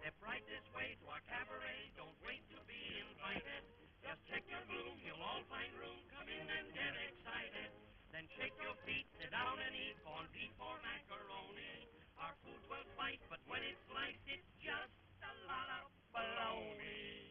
Step right this way to our cabaret. Don't wait to be invited. Just check your room. You'll all find room. Come in and get excited. Then shake your feet, sit down and eat corned beef or macaroni. Our food will bite, but when it's sliced, it's just a lot of baloney.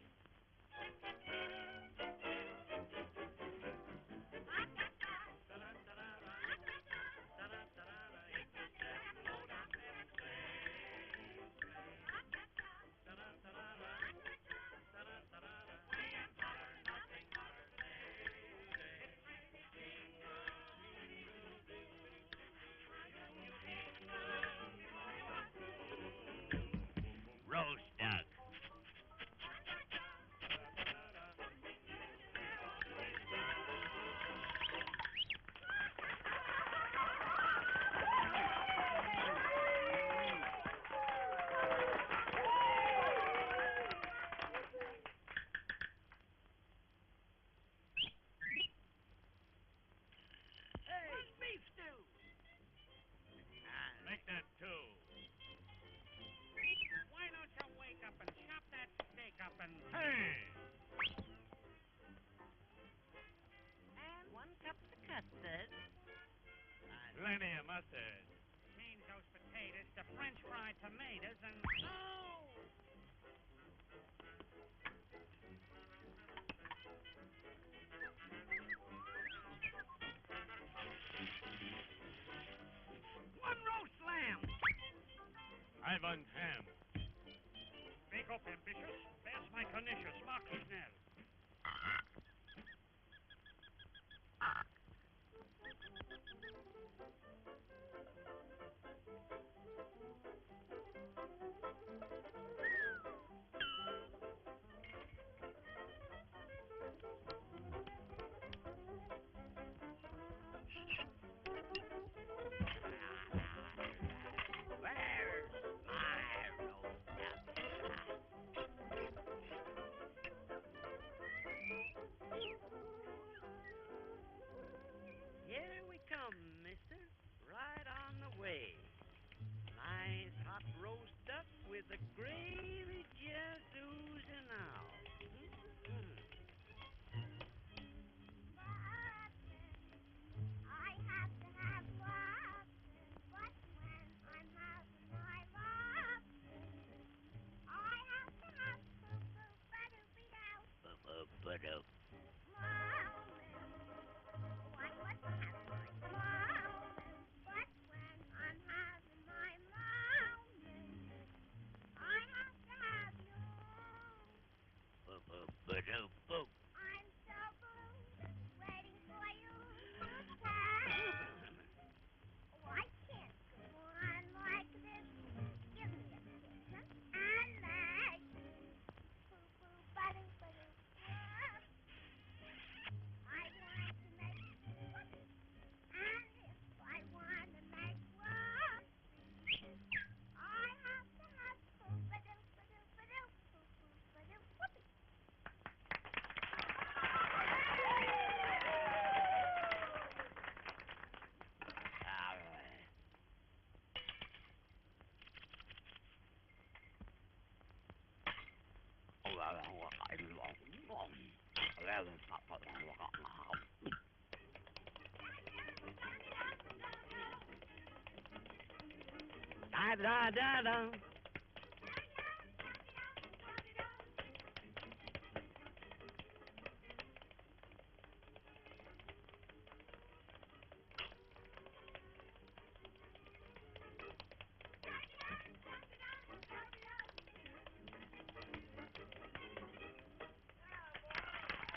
Roast duck. Hey, beef stew. Make that two. Why don't you wake up and chop that steak up and... Hey! And 1 cup of custard. Plenty of mustard. Change those potatoes to French fried tomatoes and... Oh! One roast lamb. I want ham. Bake up, ambitious. There's my pernicious. Marquis Nell. Where's my roast duck? Here we come, mister. Right on the way. Nice hot roast duck with the gravy just oozing out. I have to have lobster, but when I'm having my lobster, I have to have Ba-ba-ba-do. I must have my mountain, but when I'm having my mountain, I have to have you. Ba-ba-ba-do-boo. I'm so blue, waiting for you to come. Oh, I can't go on like this. Give me a kiss and make me boo-boo-ba-doo-ba-doo. I want to make whoopee, and if I want to make whoopee, I have to have boo-ba-doo-ba-doo-ba-doo, boo-boo-ba-doo, whoopee. All right. Da da da da.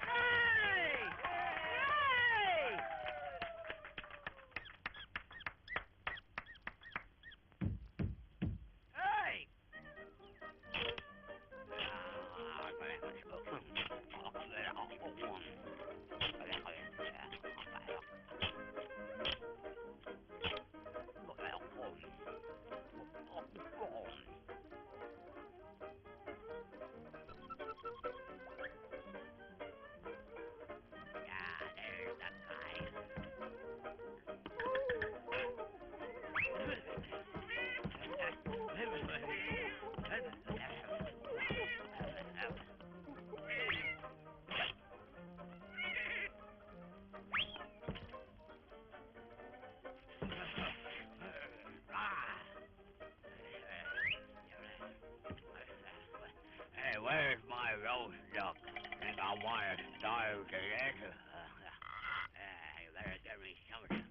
Hey! Hey! Hey! Where's my roast duck? Think I want to starve to death? You better get me something.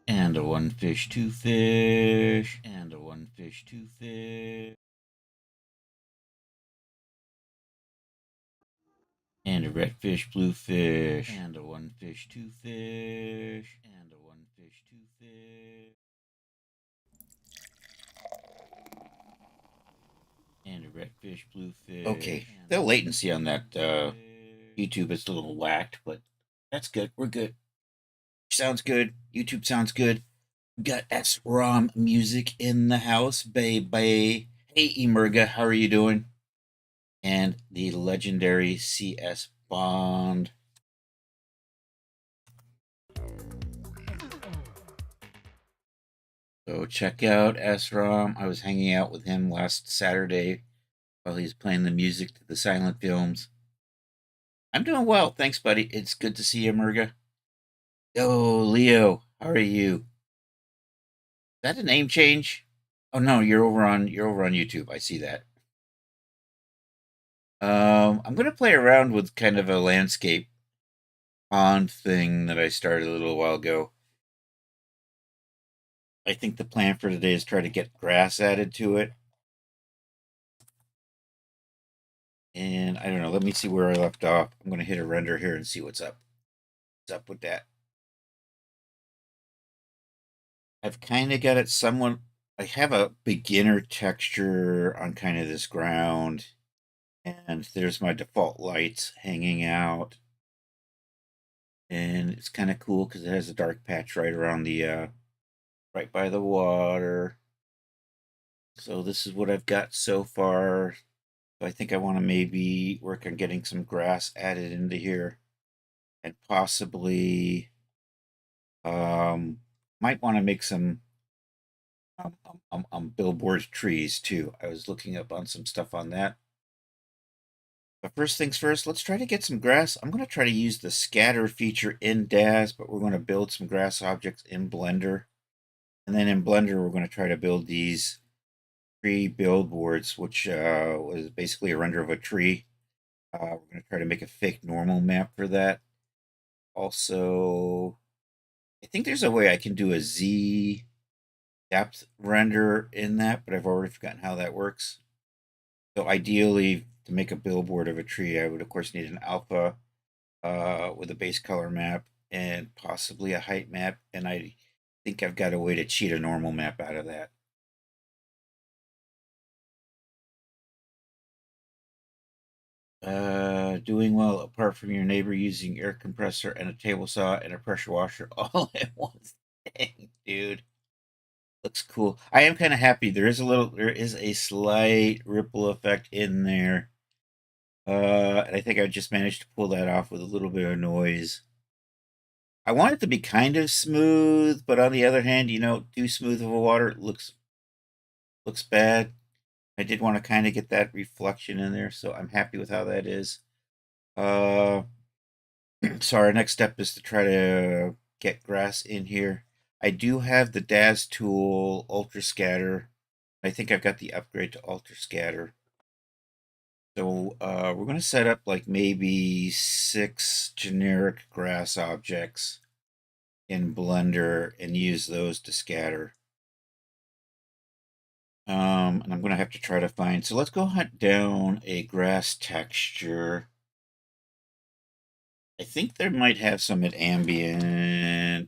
And a one fish, two fish, and a one fish, two fish. And a red fish, blue fish, and a one fish, two fish, and a one fish, two fish. And a red fish, blue fish. Okay, the latency on that YouTube is a little whacked, but that's good. We're good. Sounds good. YouTube sounds good. Got S-ROM music in the house, baby. Hey, Emerga, how are you doing? And the legendary CS Bond. So check out S-ROM. I was hanging out with him last Saturday while he's playing the music to the silent films. I'm doing well, thanks, buddy. It's good to see you, Emerga. Yo, Leo, how are you? Is that a name change? Oh no, you're over on YouTube. I see that. I'm gonna play around with kind of a landscape pond thing that I started a little while ago. I think the plan for today is try to get grass added to it. And I don't know, let me see where I left off. I'm gonna hit a render here and see what's up. What's up with that? I've kind of got it somewhat. I have a beginner texture on kind of this ground. And there's my default lights hanging out. And it's kind of cool because it has a dark patch right around the, right by the water. So this is what I've got so far. So I think I want to maybe work on getting some grass added into here. And possibly, might want to make some billboard trees too. I was looking up on some stuff on that. But first things first, let's try to get some grass. I'm going to try to use the scatter feature in Daz, but we're going to build some grass objects in Blender. And then in Blender, we're going to try to build these tree billboards, which was basically a render of a tree. We're going to try to make a fake normal map for that. Also, I think there's a way I can do a Z depth render in that, but I've already forgotten how that works. So ideally, to make a billboard of a tree, I would, of course, need an alpha with a base color map and possibly a height map. And I think I've got a way to cheat a normal map out of that. Doing well apart from your neighbor using air compressor and a table saw and a pressure washer all at once. Dang, dude. Looks cool. I am kind of happy. There is a slight ripple effect in there. And I think I just managed to pull that off with a little bit of noise. I want it to be kind of smooth, but on the other hand, too smooth of a water looks bad. I did want to kind of get that reflection in there, so I'm happy with how that is. So our next step is to try to get grass in here. I do have the DAZ tool, Ultra Scatter. I think I've got the upgrade to Ultra Scatter. So we're going to set up like maybe 6 generic grass objects in Blender and use those to scatter. And I'm going to have to try to find, so let's go hunt down a grass texture. I think there might have some at ambientcg.com,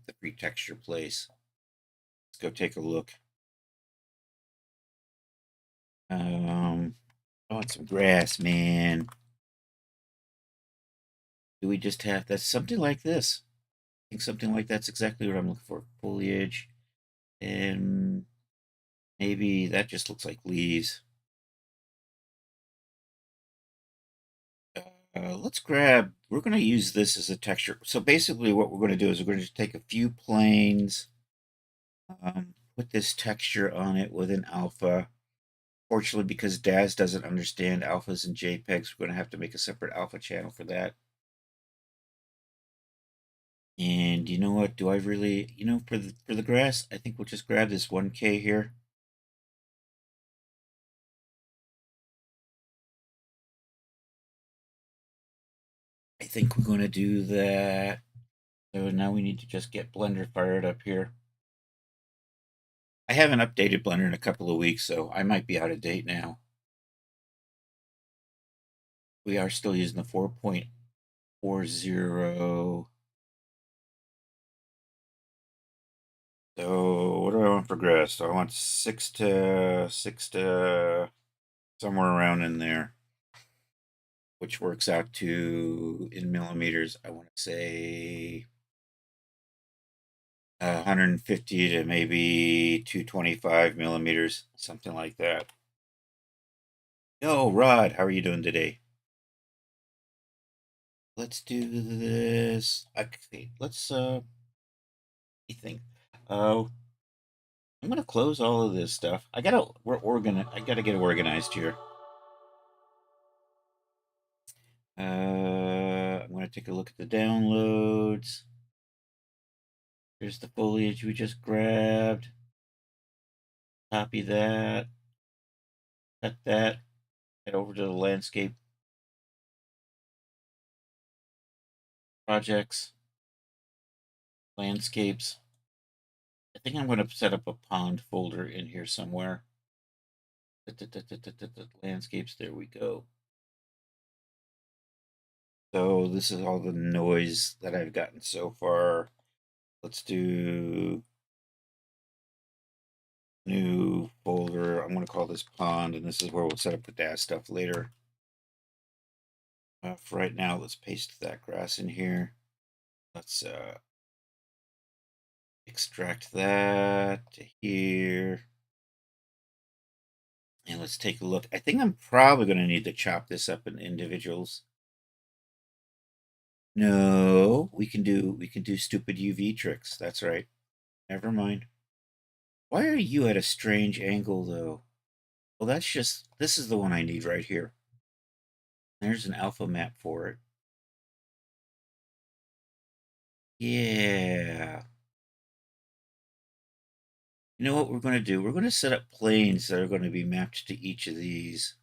the free texture place. Let's go take a look. I want some grass, man. Do we just have, that's something like this. I think something like that's exactly what I'm looking for. Foliage. And maybe that just looks like leaves. Let's grab, we're going to use this as a texture. So basically what we're going to do is we're going to take a few planes, put this texture on it with an alpha. Fortunately, because DAZ doesn't understand alphas and JPEGs, we're going to have to make a separate alpha channel for that. And you know what? Do I really, for the grass, I think we'll just grab this 1K here. I think we're going to do that. So now we need to just get Blender fired up here. I haven't updated Blender in a couple of weeks, so I might be out of date now. We are still using the 4.40. So what do I want for grass? So I want 6 to somewhere around in there, which works out to, in millimeters, I want to say 150 to maybe 225 millimeters, something like that. Yo, Rod, how are you doing today? Let's do this. Okay, let's you think. I'm gonna close all of this stuff. I gotta get organized here. I'm gonna take a look at the downloads. Here's the foliage we just grabbed. Copy that. Cut that. Head over to the landscape projects. Landscapes. I think I'm going to set up a pond folder in here somewhere. Landscapes, there we go. So this is all the noise that I've gotten so far. Let's do new folder. I'm going to call this pond, and this is where we'll set up the DAZ stuff later. For right now, let's paste that grass in here. Let's extract that to here. And let's take a look. I think I'm probably going to need to chop this up in individuals. No, we can do stupid UV tricks. That's right. Never mind. Why are you at a strange angle though? Well, this is the one I need right here. There's an alpha map for it. Yeah. You know what we're going to do? We're going to set up planes that are going to be mapped to each of these.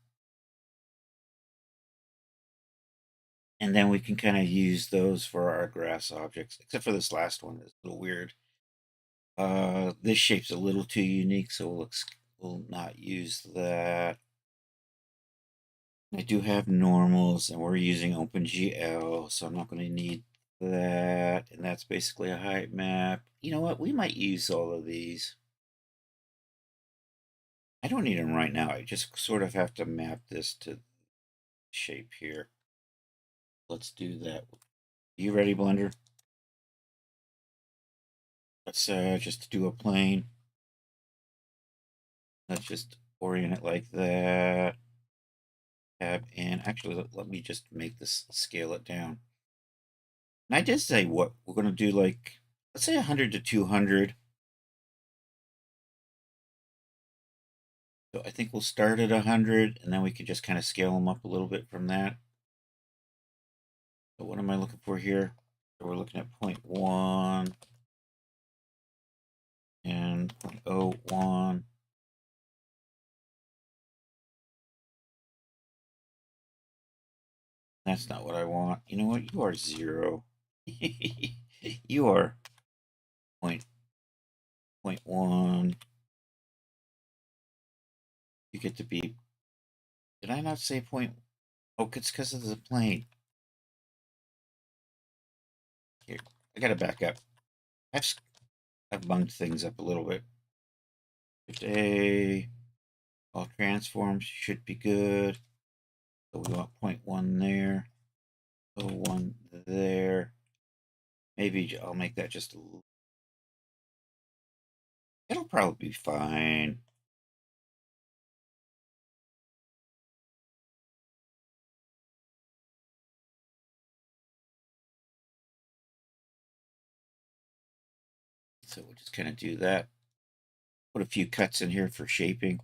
And then we can kind of use those for our grass objects, except for this last one. It's a little weird. This shape's a little too unique, so we'll not use that. I do have normals, and we're using OpenGL, so I'm not going to need that. And that's basically a height map. You know what? We might use all of these. I don't need them right now. I just sort of have to map this to shape here. Let's do that. You ready, Blender? Let's just do a plane. Let's just orient it like that. Tab, and actually, let me just make this, scale it down. And I did say what we're going to do, like, let's say 100 to 200. So I think we'll start at 100, and then we can just kind of scale them up a little bit from that. So what am I looking for here? So we're looking at 0.1 and 0.01. That's not what I want. You know what? You are 0. You are 0.1. You get to be. Did I not say point? Oh, it's because of the plane. Here, I gotta back up. I've bunged things up a little bit. Today, all transforms should be good. So we want 0.1 there. 0.1 there. Maybe I'll make that just a little. It'll probably be fine. So we'll just kind of do that. Put a few cuts in here for shaping.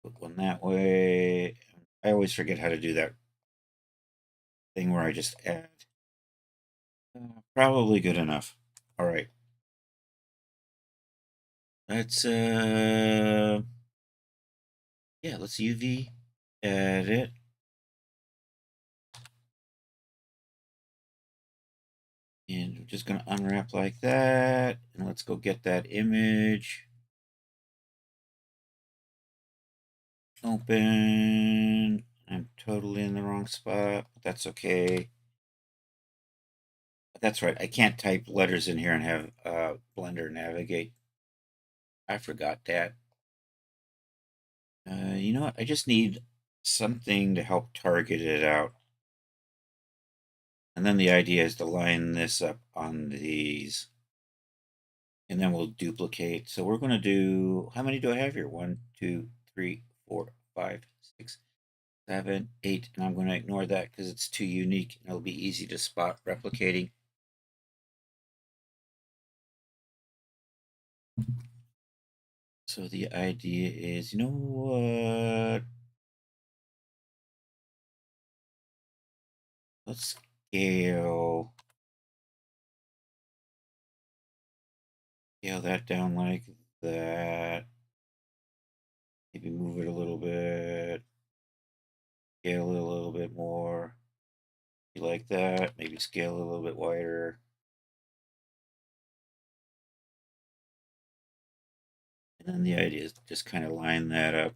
Put one that way. I always forget how to do that thing where I just add. Probably good enough. All right. Let's yeah, let's UV edit. And we're just gonna unwrap like that. And let's go get that image. Open. I'm totally in the wrong spot, but that's okay. That's right. I can't type letters in here and have Blender navigate. I forgot that. You know what? I just need something to help target it out. And then the idea is to line this up on these. And then we'll duplicate. So we're going to do, how many do I have here? 1, 2, 3, 4, 5, 6, 7, 8. And I'm going to ignore that because it's too unique. And it'll be easy to spot replicating. So the idea is, you know what? Let's scale that down like that. Maybe move it a little bit. Scale it a little bit more. You like that? Maybe scale it a little bit wider. And then the idea is just kind of line that up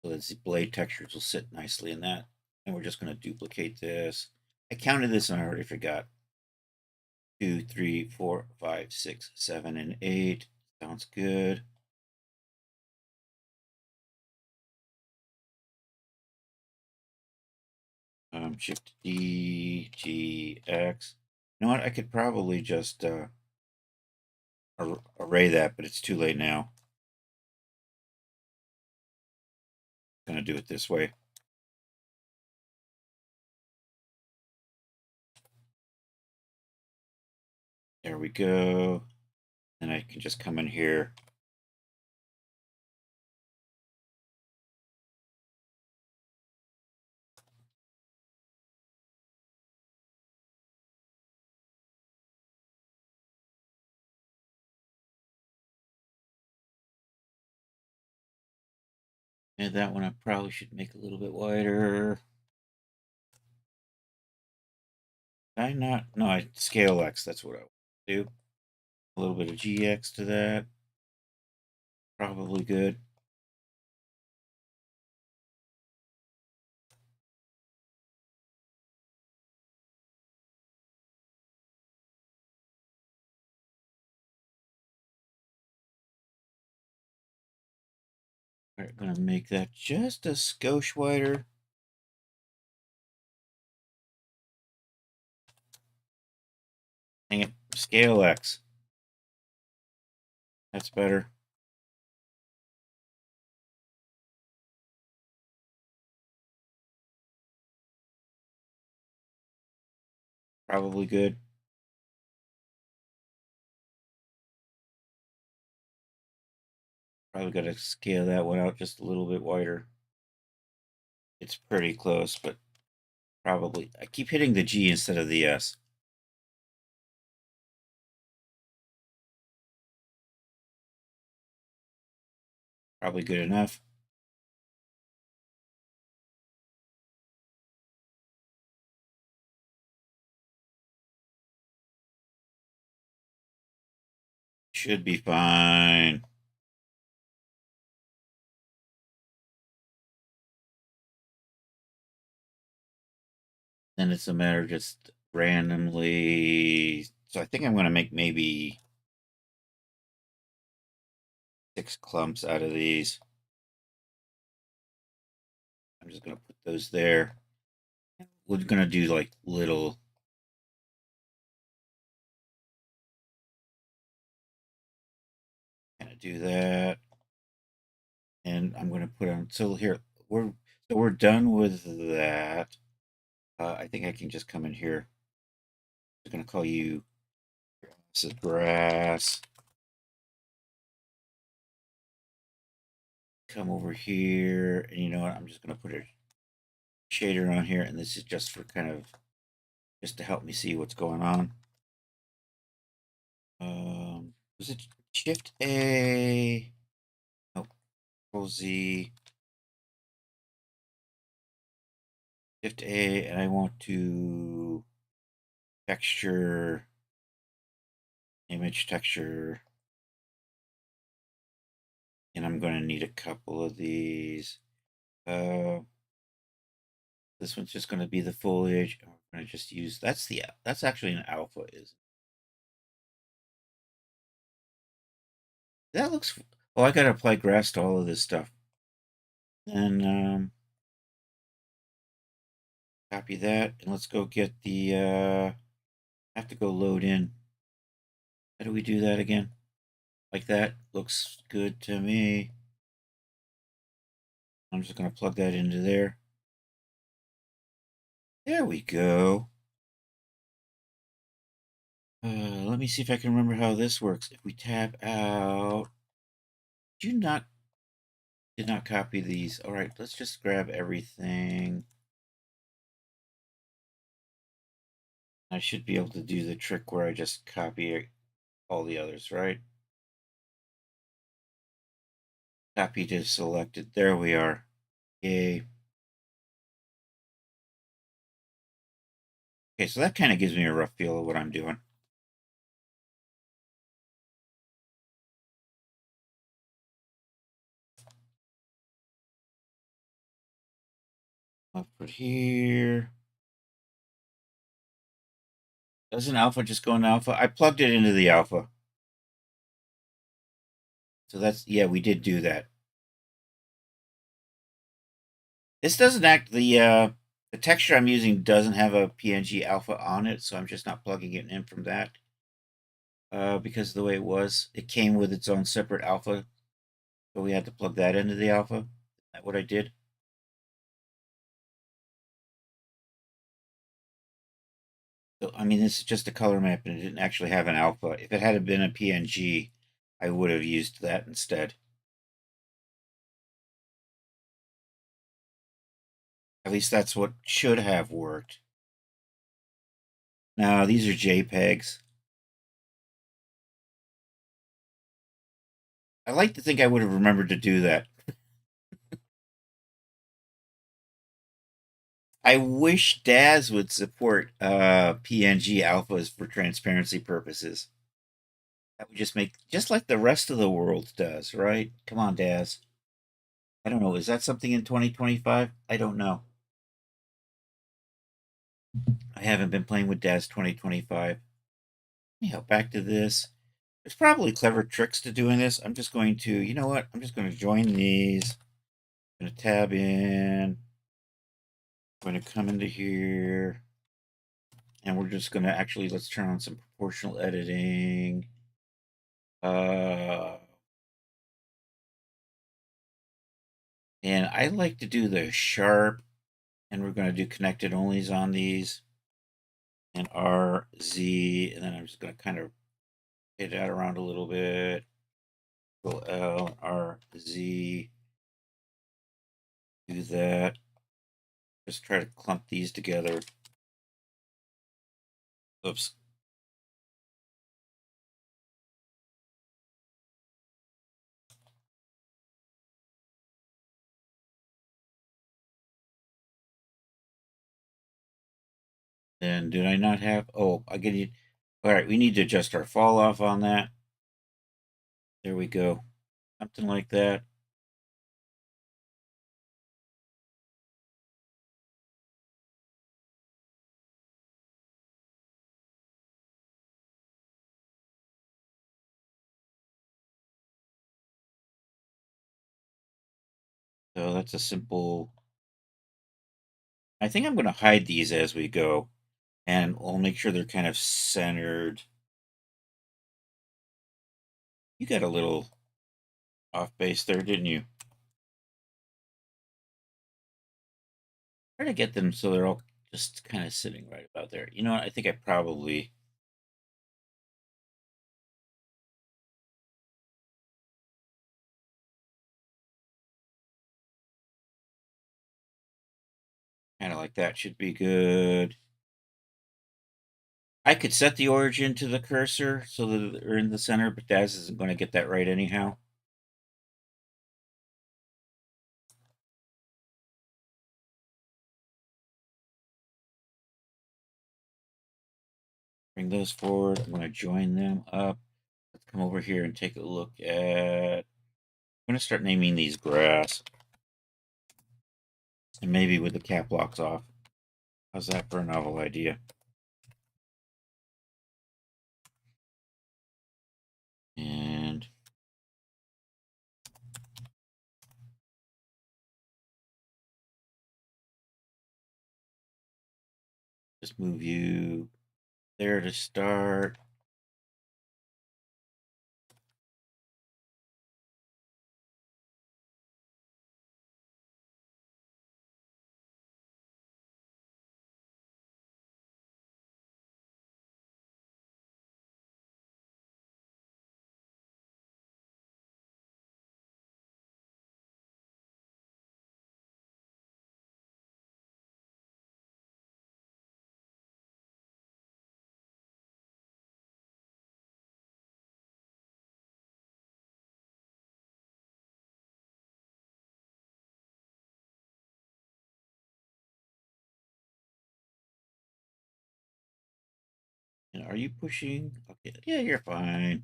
so that the blade textures will sit nicely in that. And we're just going to duplicate this. I counted this and I already forgot. 2, 3, 4, 5, 6, 7, and 8. Sounds good. Shift D, G, X. You know what? I could probably just array that, but it's too late now. I'm going to do it this way. There we go. And I can just come in here. And that one I probably should make a little bit wider. Did I not? No, I scale X. That's what I want to do. A little bit of GX to that. Probably good. All right, gonna make that just a skosh wider. Hang it. Scale X. That's better. Probably good. Probably got to scale that one out just a little bit wider. It's pretty close, but probably I keep hitting the G instead of the S. Probably good enough. Should be fine. Then it's a matter of just randomly. So I think I'm going to make maybe 6 clumps out of these. I'm just going to put those there. We're going to do like little. Kind of do that. And I'm going to put on. So here, we're done with that. I think I can just come in here. I'm going to call you. This is grass. Come over here, and you know what? I'm just going to put a shader on here, and this is just for kind of just to help me see what's going on. Was it Shift A? No, Control Z. Shift A, and I want to texture, image texture, and I'm going to need a couple of these. This one's just going to be the foliage. I'm going to just use that's actually an alpha, is that looks. Oh, I got to apply grass to all of this stuff. And copy that, and let's go get the. I have to go load in. How do we do that again? Like that looks good to me. I'm just going to plug that into there. There we go. Let me see if I can remember how this works. If we tab out, did not copy these. All right, let's just grab everything. I should be able to do the trick where I just copy all the others, right? Copy to selected. There we are. Yay. Okay, so that kind of gives me a rough feel of what I'm doing. I'll put here. Doesn't alpha just go in alpha? I plugged it into the alpha. So that's, yeah, we did do that. This doesn't the texture I'm using doesn't have a PNG alpha on it, so I'm just not plugging it in from that. Because of the way it was, it came with its own separate alpha, so we had to plug that into the alpha. Is that what I did? So, I mean, this is just a color map, and it didn't actually have an alpha. If it had been a PNG, I would have used that instead. At least that's what should have worked. Now, these are JPEGs. I like to think I would have remembered to do that. I wish DAZ would support PNG alphas for transparency purposes. That would just make, just like the rest of the world does, right? Come on, DAZ. I don't know. Is that something in 2025? I don't know. I haven't been playing with DAZ 2025. Anyhow, back to this. There's probably clever tricks to doing this. I'm just going to, you know what? I'm just going to join these. I'm going to tab in. I'm going to come into here. And we're just going to actually, let's turn on some proportional editing. And I like to do the sharp, and we're going to do connected onlys on these, and RZ, and then I'm just going to kind of hit that around a little bit. Control L, R, Z. Do that. Just try to clump these together. Oops. Then did I not have? Oh, I get it. All right, we need to adjust our fall off on that. There we go. Something like that. So that's a simple. I think I'm going to hide these as we go, and we'll make sure they're kind of centered. You got a little off base there, didn't you? Try to get them so they're all just kind of sitting right about there. You know what? I think I probably. Kind of like that should be good. I could set the origin to the cursor so that they're in the center, but Daz isn't going to get that right anyhow. Bring those forward. I'm going to join them up. Let's come over here and take a look at. I'm going to start naming these grass. And maybe with the cap locks off. How's that for a novel idea? And just move you there to start. And are you pushing? Okay, yeah, you're fine.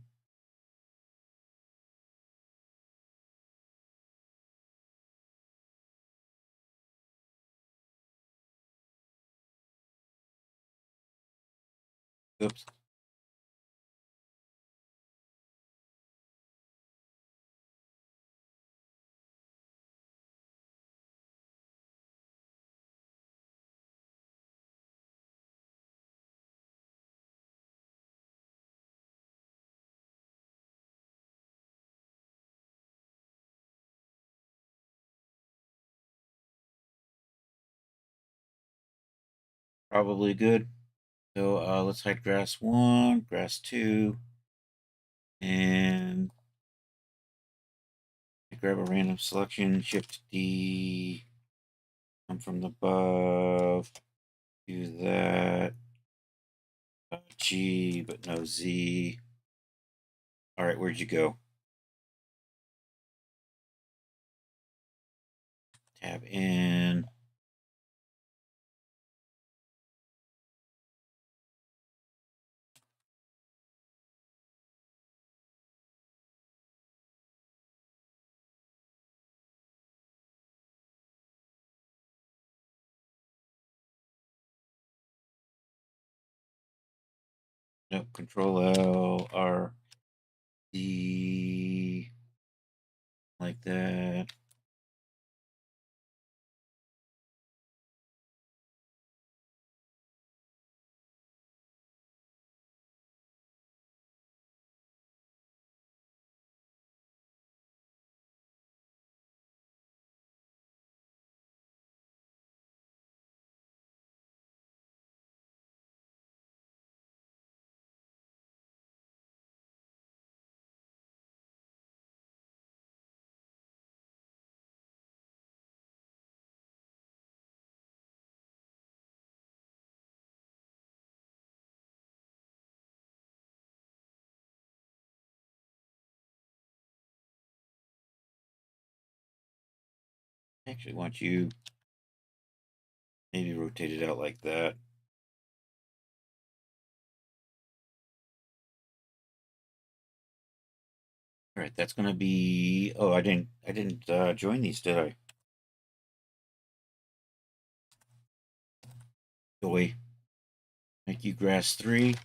Oops. Probably good. So let's hide grass 1, grass 2, and grab a random selection, shift D, come from the above, do that, G, but no Z. All right, where'd you go? Tab in. Nope, Control L, R, D, like that. actually want you maybe rotate it out like that. All right, that's going to be. Oh, I didn't join these, did I? Joy. Make you grass 3.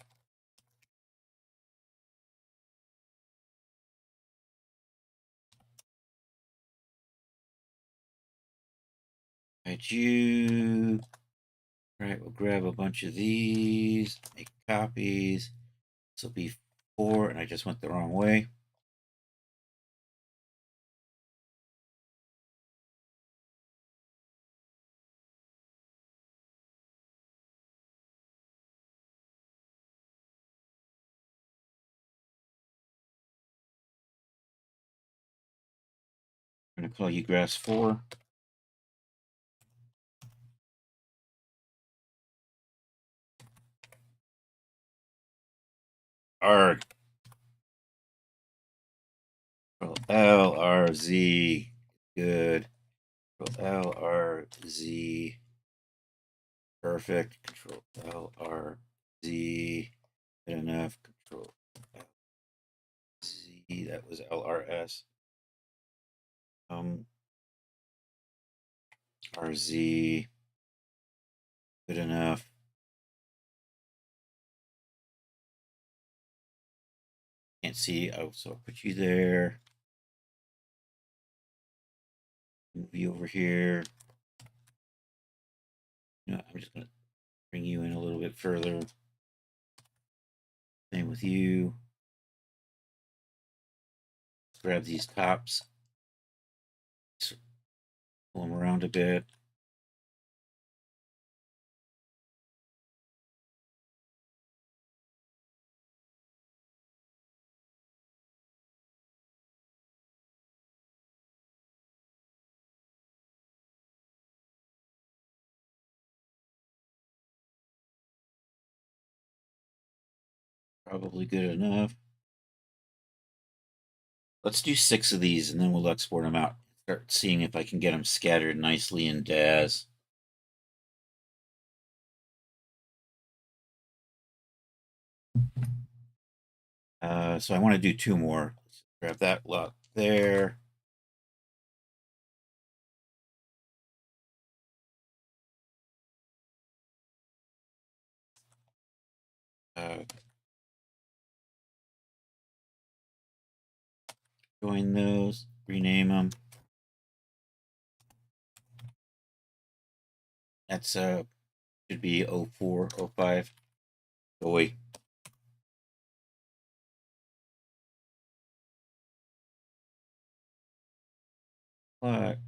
Add you. All right, we'll grab a bunch of these, make copies. This will be 4, and I just went the wrong way. I'm going to call you grass 4. Arg. Control LRZ. Good. Control LRZ. Perfect. Control LRZ. Good enough. Control Z. That was LRS. RZ. Good enough. Can't see. Oh, so I'll put you there. Move you over here. You know, I'm just going to bring you in a little bit further. Same with you. Let's grab these tops. Pull them around a bit. Probably good enough. Let's do 6 of these, and then we'll export them out. Start seeing if I can get them scattered nicely in DAS. So I want to do 2 more. Let's grab that lot there. Join those, rename them. That's should be 04, 05. Joy. What?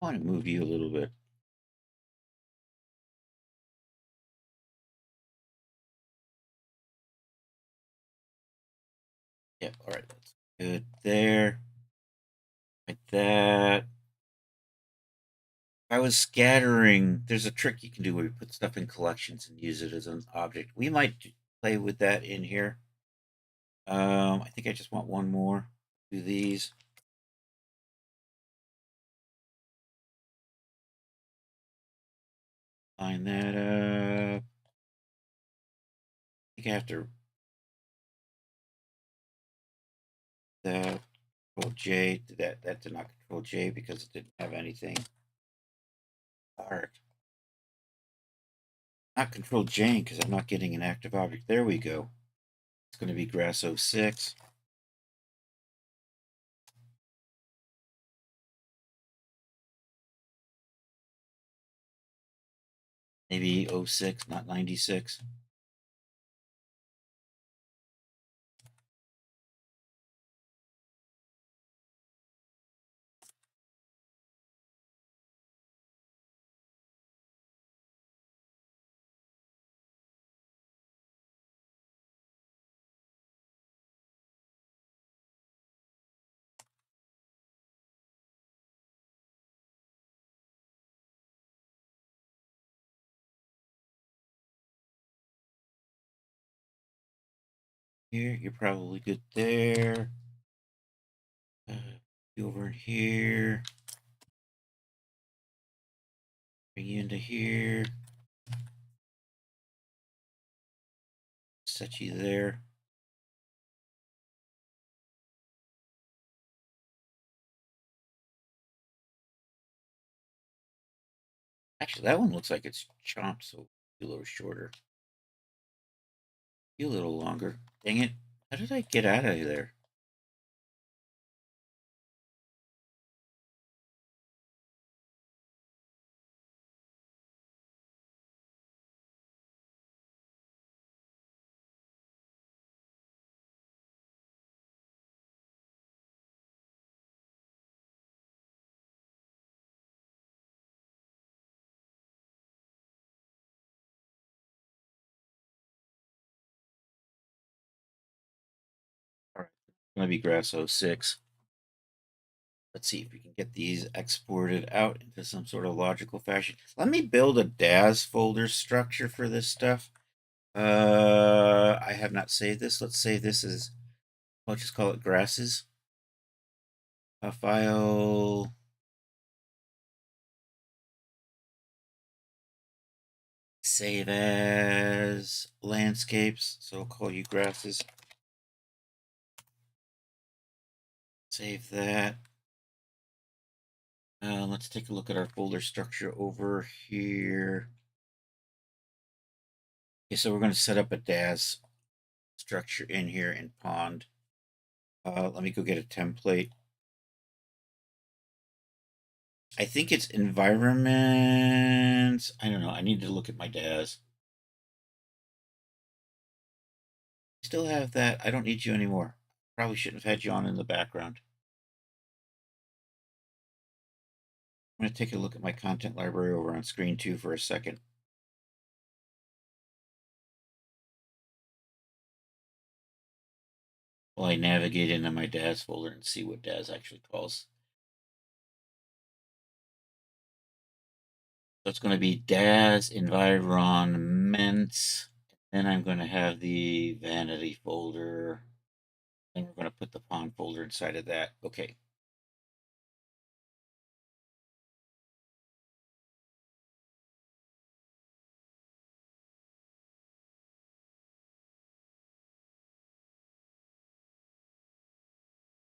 I want to move you a little bit. Yep, all right, that's good there. Like that. If I was scattering, there's a trick you can do where you put stuff in collections and use it as an object. We might play with that in here. I think I just want 1 more. Do these. Line that up. I think I have to. That Control J. That did not Control J because it didn't have anything. Dark. Not control Jane because I'm not getting an active object. There we go. It's going to be grass 06. Maybe 06, not 96. Here, you're probably good there. Over in here. Bring you into here. Set you there. Actually, that one looks like it's chomped, so a little shorter. You a little longer. Dang it. How did I get out of there? All right. It's going to be grass 06. Let's see if we can get these exported out into some sort of logical fashion. Let me build a DAS folder structure for this stuff. I have not saved this. Let's save this as, I'll just call it grasses. A file. Save as landscapes. So I'll call you grasses. Save that. Let's take a look at our folder structure over here. Okay, so we're going to set up a DAS structure in here in Pond. Let me go get a template. I think it's environments. I don't know. I need to look at my DAS. Still have that. I don't need you anymore. Probably shouldn't have had you on in the background. I'm going to take a look at my content library over on screen 2 for a second. While I navigate into my DAS folder and see what DAS actually calls. So it's going to be DAS environments. Then I'm going to have the vanity folder. And we're going to put the Pond folder inside of that. Okay.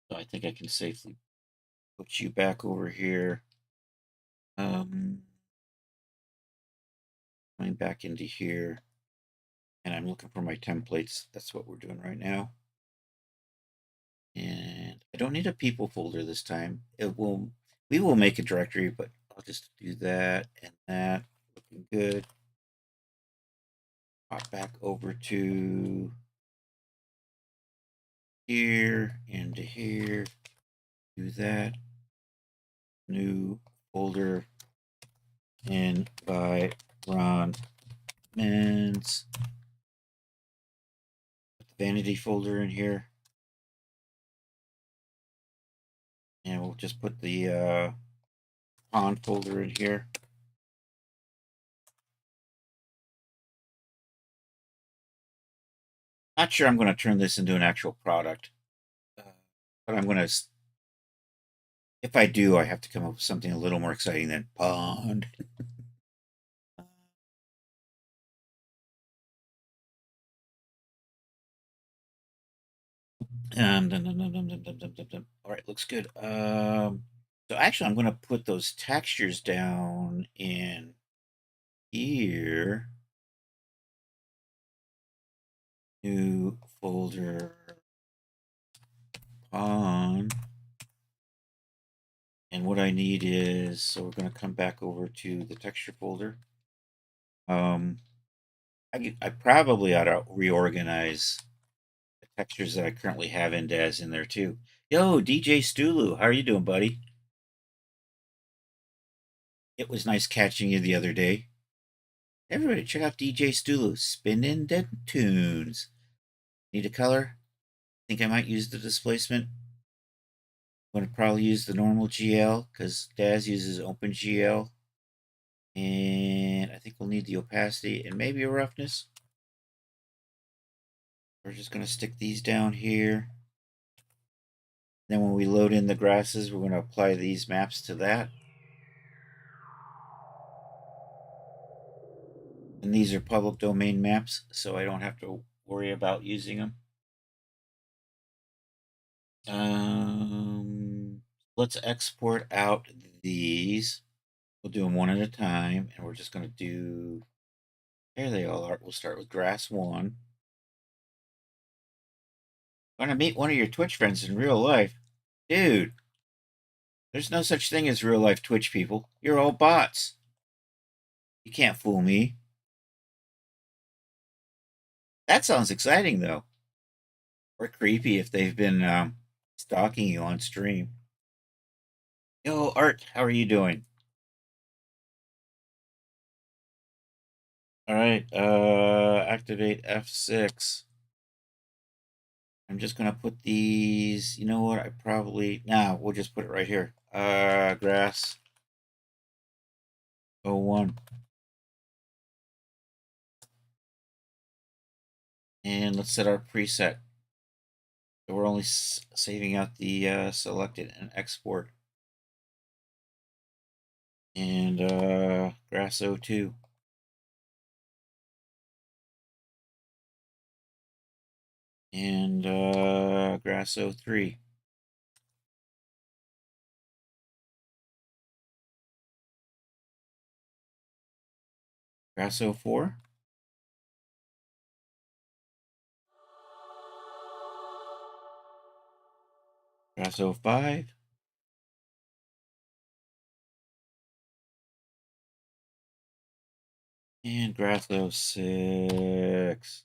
So I think I can safely put you back over here. Going back into here. And I'm looking for my templates. That's what we're doing right now. And I don't need a people folder this time. We will make a directory, but I'll just do that and that. Looking good. Pop back over to here, into here. Do that. New folder. Environments. Put the vanity folder in here. And we'll just put the Pond folder in here. Not sure I'm going to turn this into an actual product. But I'm going to, if I do, I have to come up with something a little more exciting than Pond. All right, looks good. So actually, I'm going to put those textures down down in here, new folder, pond. And what I need is, so we're going to come back over to the texture folder. I probably ought to reorganize the textures that I currently have in Daz in there too. Yo, DJ Stulu, how are you doing, buddy? It was nice catching you the other day. Everybody, check out DJ Stulu, spinning dead tunes. Need a color? Think I might use the displacement. I'm going to probably use the normal GL because Daz uses OpenGL. And I think we'll need the opacity and maybe a roughness. We're just going to stick these down here. Then when we load in the grasses, we're going to apply these maps to that. And these are public domain maps, so I don't have to worry about using them. Let's export out these. We'll do them one at a time, and we're just going to do, there they all are. We'll start with grass 1. I'm going to meet one of your Twitch friends in real life. Dude, there's no such thing as real life Twitch people. You're all bots. You can't fool me. That sounds exciting, though. Or creepy if they've been stalking you on stream. Yo, Art, how are you doing? All right, activate F6. I'm just going to put these, you know what, we'll just put it right here. Grass 01. And let's set our preset. So we're only saving out the selected and export. And grass 02. And grass 03. Grass 04. Grass 05. And grass 06.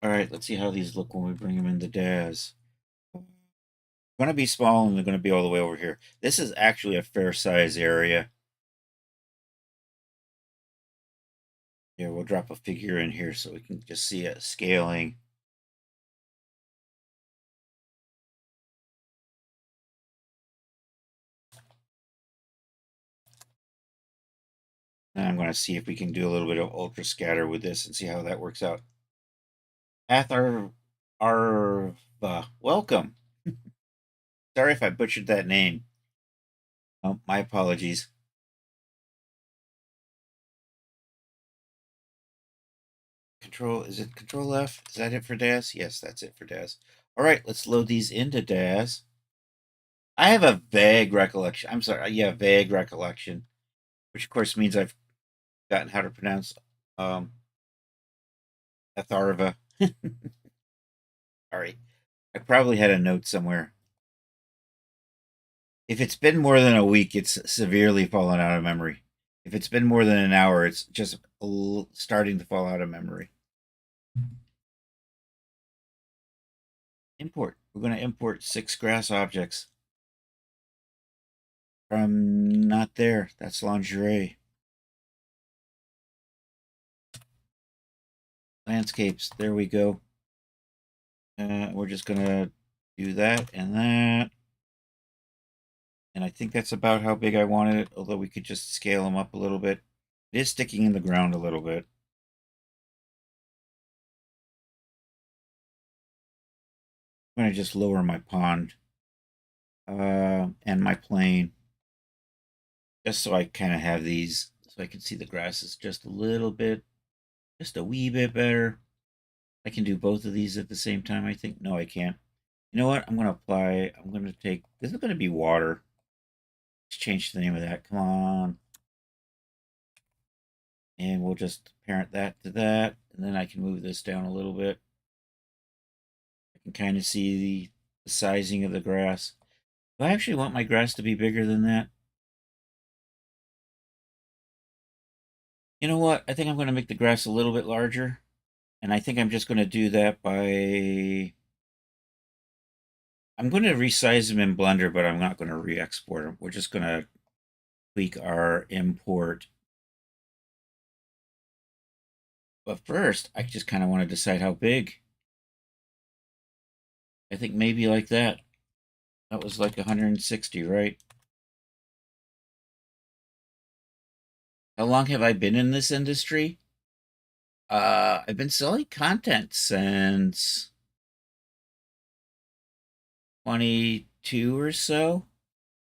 All right, let's see how these look when we bring them into Daz. They're going to be small and they're going to be all the way over here. This is actually a fair size area. Yeah, we'll drop a figure in here so we can just see it scaling. And I'm going to see if we can do a little bit of ultra scatter with this and see how that works out. Arva, welcome. Sorry if I butchered that name. Oh, my apologies. Is it Control F? Is that it for Daz? Yes, that's it for Daz. All right, let's load these into Daz. I have a vague recollection. I'm sorry. Yeah, vague recollection, which of course means I've gotten how to pronounce Atharva. Sorry. I probably had a note somewhere. If it's been more than a week, it's severely fallen out of memory. If it's been more than an hour, it's just starting to fall out of memory. Import. We're going to import 6 grass objects. From not there. That's lingerie. Landscapes. There we go. We're just going to do that and that. And I think that's about how big I wanted it, although we could just scale them up a little bit. It is sticking in the ground a little bit. I'm going to just lower my pond and my plane, just so I kind of have these, so I can see the grasses just a little bit, just a wee bit better. I can do both of these at the same time, I think. No, I can't. You know what? I'm going to take, this is going to be water. Let's change the name of that. Come on. And we'll just parent that to that. And then I can move this down a little bit. I can kind of see the sizing of the grass. Do I actually want my grass to be bigger than that? You know what? I think I'm going to make the grass a little bit larger. And I think I'm just going to do that by... I'm going to resize them in Blender, but I'm not going to re-export them. We're just going to tweak our import. But first, I just kind of want to decide how big. I think maybe like that. That was like 160, right? How long have I been in this industry? I've been selling content since 22 or so.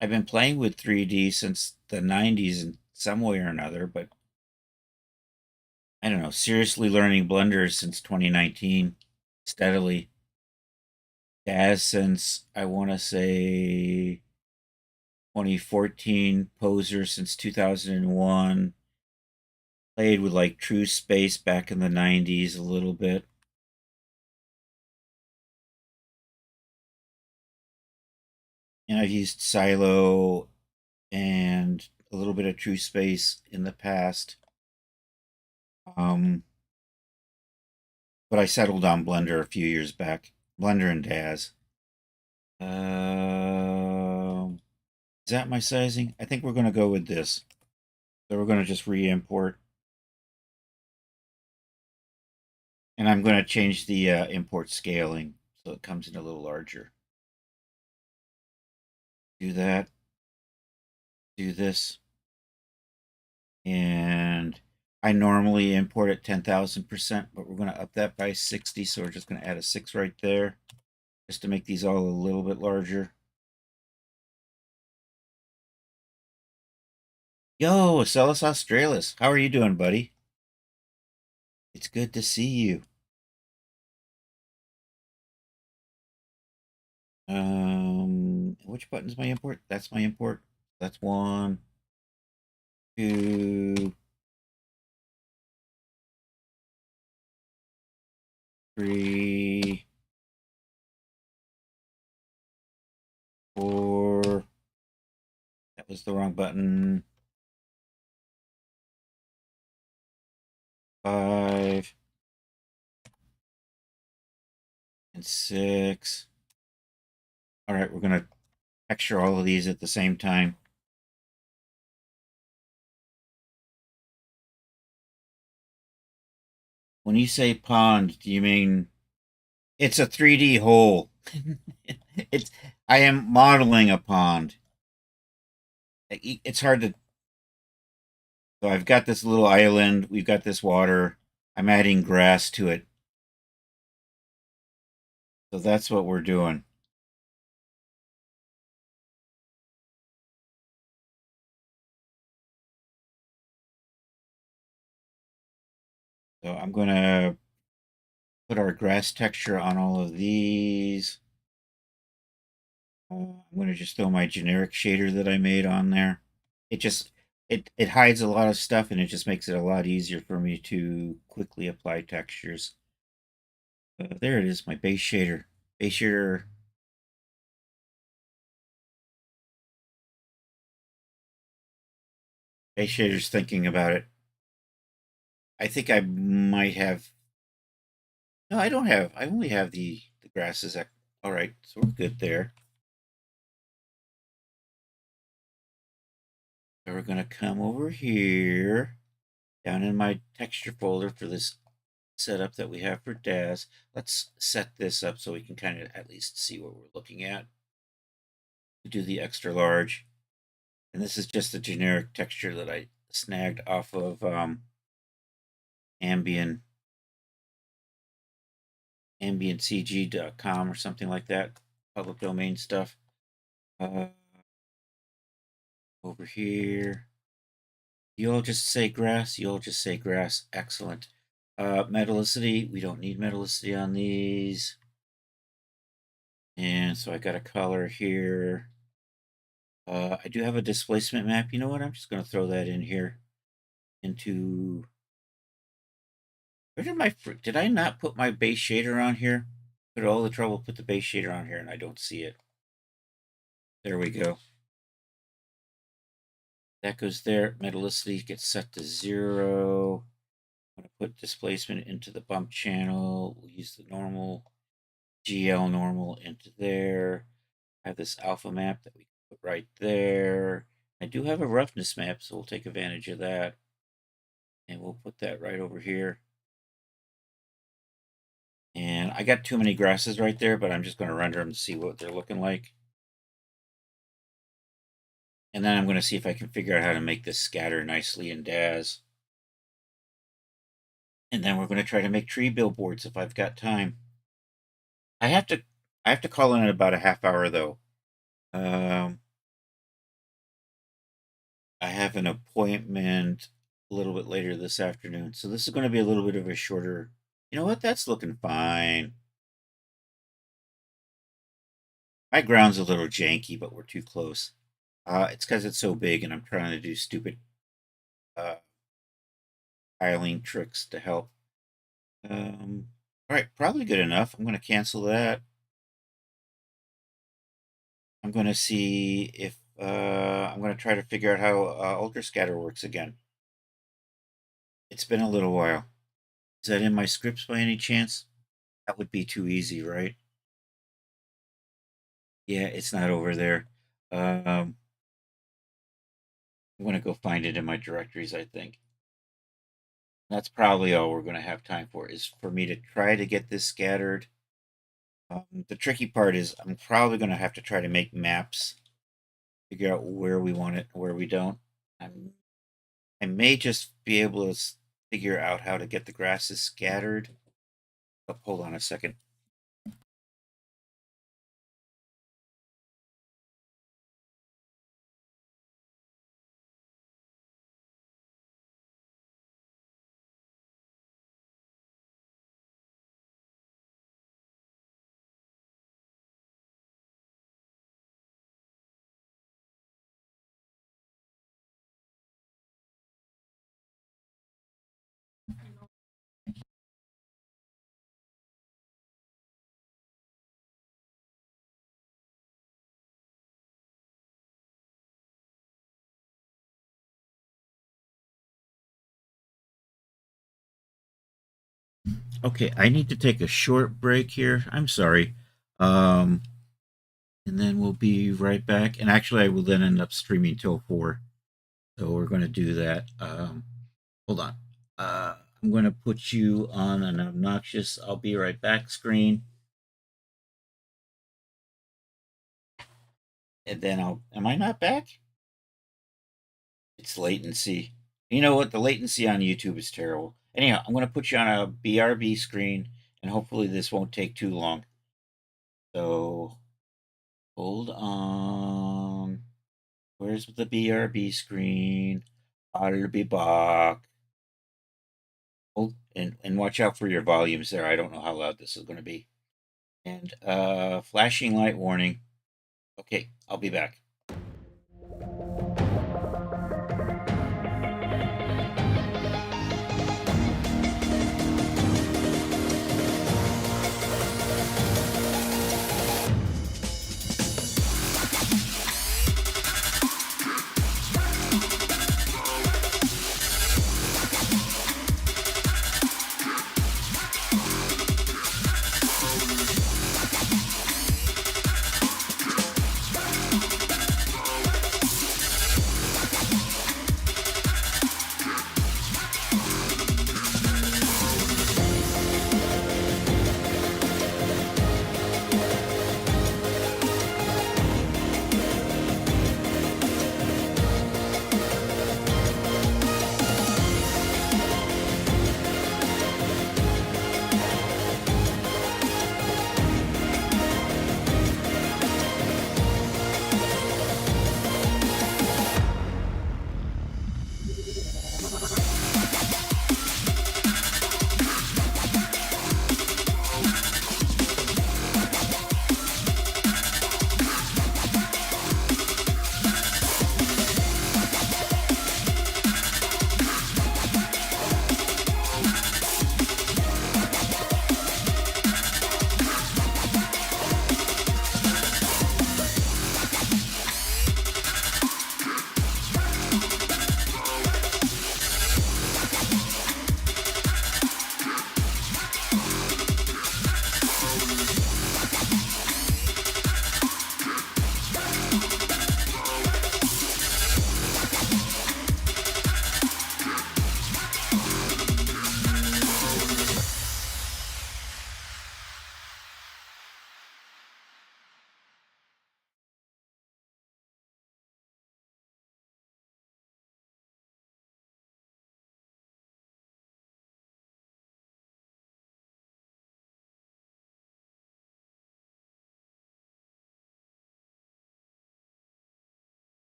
I've been playing with 3D since the 90s in some way or another, but I don't know, seriously learning Blender since 2019, steadily. Daz since, I want to say, 2014, Poser since 2001. Played with like True Space back in the 90s a little bit. And I've used Silo and a little bit of True Space in the past. But I settled on Blender a few years back. Blender and Daz. Is that my sizing? I think we're going to go with this. So we're going to just re-import. And I'm going to change the import scaling so it comes in a little larger. Do that. Do this. And I normally import at 10,000%, but we're going to up that by 60. So we're just going to add a 6 right there just to make these all a little bit larger. Yo, Acellus Australis. How are you doing, buddy? It's good to see you. Which button's my import? That's my import. That's 1, 2, 3, 4. That was the wrong button. 5 and 6. All right, we're going to texture all of these at the same time. When you say pond, do you mean it's a 3D hole? I am modeling a pond. It's hard to... So I've got this little island. We've got this water. I'm adding grass to it. So that's what we're doing. So I'm going to put our grass texture on all of these. I'm going to just throw my generic shader that I made on there. It hides a lot of stuff, and it just makes it a lot easier for me to quickly apply textures. There it is, my base shader. Base shader. Base shader's thinking about it. I think I might have... No, I don't have... I only have the grasses. All right, so we're good there. So we're going to come over here, down in my texture folder for this setup that we have for Daz. Let's set this up so we can kind of at least see what we're looking at. We do the extra large. And this is just a generic texture that I snagged off of ambientcg.com or something like that, public domain stuff. Over here, you'll just say grass. You'll just say grass. Excellent. Metallicity, we don't need metallicity on these. And so I got a color here. I do have a displacement map. You know what? I'm just going to throw that in here into... Where did I not put my base shader on here? Put all the trouble, put the base shader on here, and I don't see it. There we go. That goes there. Metallicity gets set to 0. I'm going to put displacement into the bump channel. We'll use the normal, GL normal into there. I have this alpha map that we can put right there. I do have a roughness map, so we'll take advantage of that. And we'll put that right over here. And I got too many grasses right there, but I'm just going to render them to see what they're looking like. And then I'm going to see if I can figure out how to make this scatter nicely in DAZ. And then we're going to try to make tree billboards if I've got time. I have to call in about a half hour though. I have an appointment a little bit later this afternoon, so this is going to be a little bit of a shorter. You know what? That's looking fine. My ground's a little janky, but we're too close. It's because it's so big, and I'm trying to do stupid tiling tricks to help. All right, probably good enough. I'm going to cancel that. I'm going to see if I'm going to try to figure out how Ultra Scatter works again. It's been a little while. Is that in my scripts by any chance? That would be too easy, right? Yeah, it's not over there. I'm going to go find it in my directories, I think. That's probably all we're going to have time for, is for me to try to get this scattered. The tricky part is I'm probably going to have to try to make maps, figure out where we want it, where we don't. I may just be able to figure out how to get the grasses scattered. Oh, hold on a second. Okay, I need to take a short break here. I'm sorry. And then we'll be right back. And actually, I will then end up streaming till 4. So we're going to do that. Hold on. I'm going to put you on an obnoxious "I'll be right back" screen. And then am I not back? It's latency. You know what? The latency on YouTube is terrible. Anyhow, I'm going to put you on a BRB screen, and hopefully this won't take too long. So, hold on. Where's the BRB screen? I'll be back. Oh, and watch out for your volumes there. I don't know how loud this is going to be. And flashing light warning. Okay, I'll be back.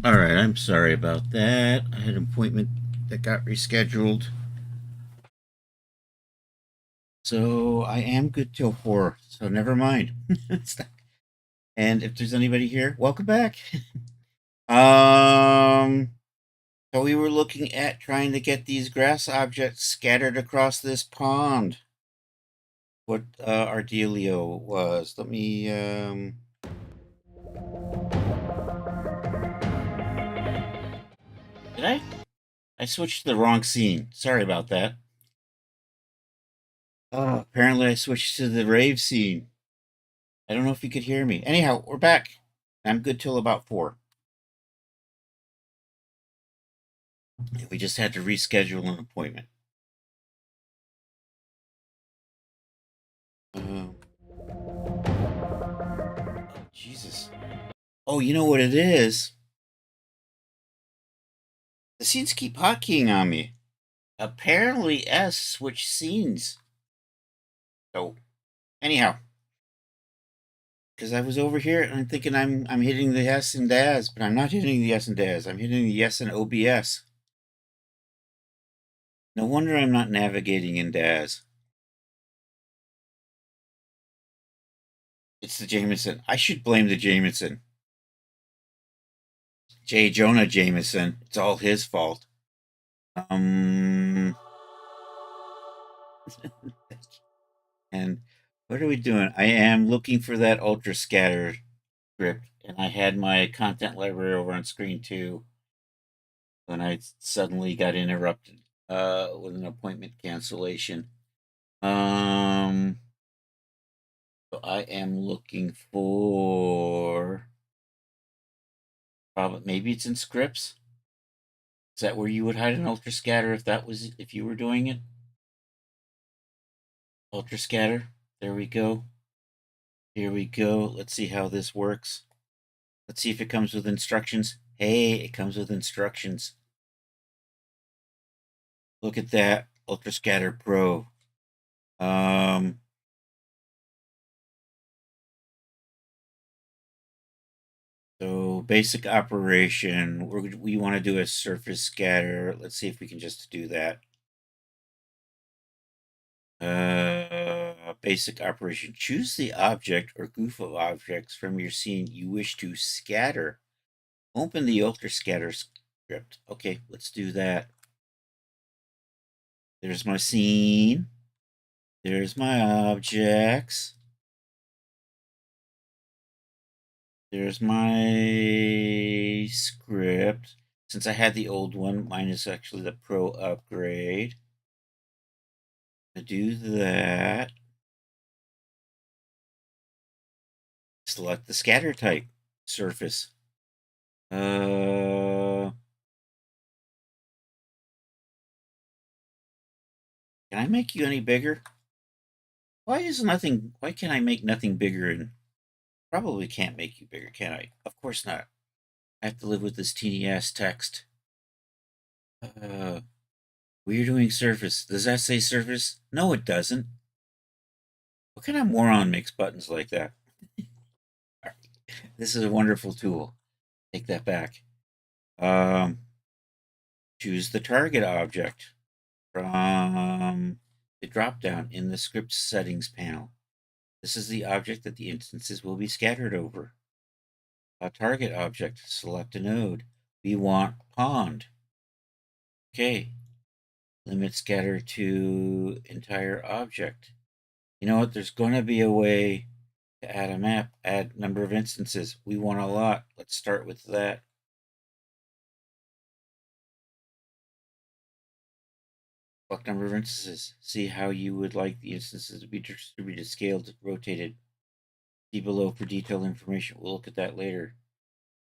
All right, I'm sorry about that. I had an appointment that got rescheduled. So I am good till 4, so never mind. And if there's anybody here, welcome back. So we were looking at trying to get these grass objects scattered across this pond. What our dealio was. Let me did I switched to the wrong scene. Sorry about that. Oh, apparently I switched to the rave scene. I don't know if you could hear me. Anyhow, we're back. I'm good till about 4. We just had to reschedule an appointment. Oh, Jesus. Oh, you know what it is? The scenes keep hotkeying on me. Apparently S switched scenes. So, anyhow, because I was over here and I'm thinking I'm hitting the S and DAS, but I'm not hitting the S and DAS. I'm hitting the S and OBS. No wonder I'm not navigating in DAS. It's the Jameson. I should blame the Jameson. J. Jonah Jameson. It's all his fault. And what are we doing? I am looking for that ultra scatter script, and I had my content library over on screen too when I suddenly got interrupted with an appointment cancellation. So I am looking for probably maybe it's in scripts. Is that where you would hide an ultra scatter if you were doing it? Ultra scatter. There we go. Here we go. Let's see how this works. Let's see if it comes with instructions. Hey, it comes with instructions. Look at that. Ultra Scatter Pro. So basic operation. We want to do a surface scatter. Let's see if we can just do that. Basic operation. Choose the object or group of objects from your scene you wish to scatter. Open the Ultra Scatter script. Okay, let's do that. There's my scene. There's my objects. There's my script. Since I had the old one, mine is actually the Pro upgrade. To do that, select the scatter type, surface. Can I make you any bigger? Why can I make nothing bigger? And probably can't make you bigger, can I? Of course not. I have to live with this teeny ass text. We're doing surface. Does that say surface? No, it doesn't. What kind of moron makes buttons like that? This is a wonderful tool. Take that back. Choose the target object from the drop-down in the script settings panel. This is the object that the instances will be scattered over. A target object, select a node. We want pond. Okay. Limit scatter to entire object. You know what? There's going to be a way to add a map, add number of instances. We want a lot. Let's start with that. Select number of instances. See how you would like the instances to be distributed, scaled, rotated. See below for detailed information. We'll look at that later.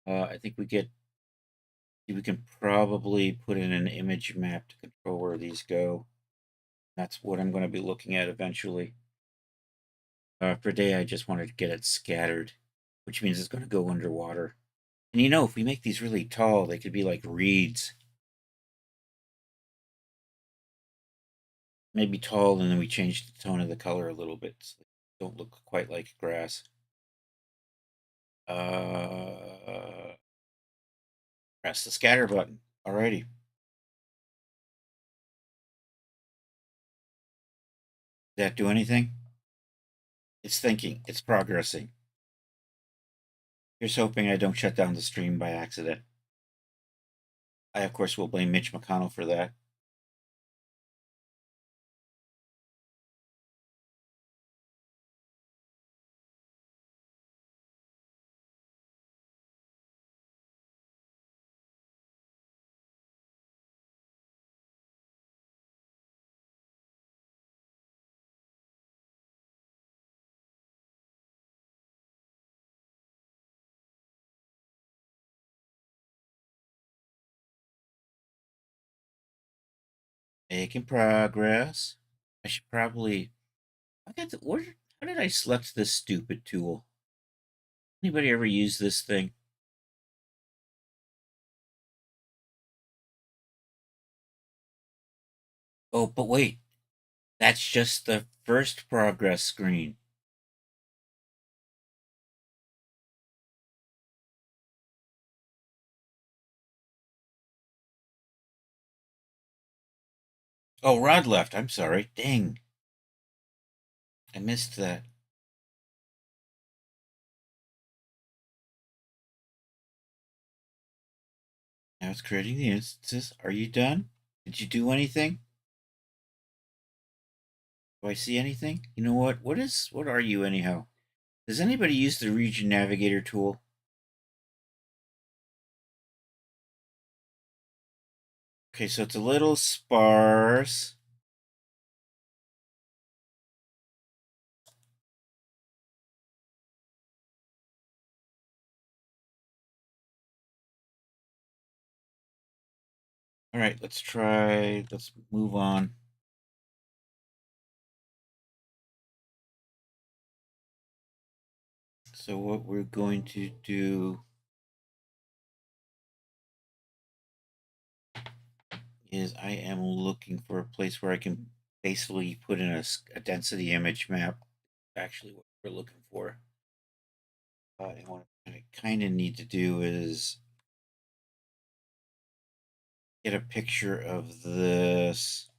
I think we can probably put in an image map to control where these go. That's what I'm going to be looking at eventually. For today, I just wanted to get it scattered, which means it's going to go underwater. And if we make these really tall, they could be like reeds. Maybe tall, and then we change the tone of the color a little bit so they don't look quite like grass. Press the scatter button. Alrighty. Did that do anything? It's thinking. It's progressing. Here's hoping I don't shut down the stream by accident. I, of course, will blame Mitch McConnell for that. Making progress. I should probably. How did I select this stupid tool? Anybody ever use this thing? Oh, but wait. That's just the first progress screen. Oh, Rod left. I'm sorry. Dang. I missed that. Now it's creating the instances. Are you done? Did you do anything? Do I see anything? You know what? What are you anyhow? Does anybody use the region navigator tool? Okay, so it's a little sparse. All right, let's move on. So what we're going to do is I am looking for a place where I can basically put in a density image map. Actually, what we're looking for. And what I kind of need to do is get a picture of this.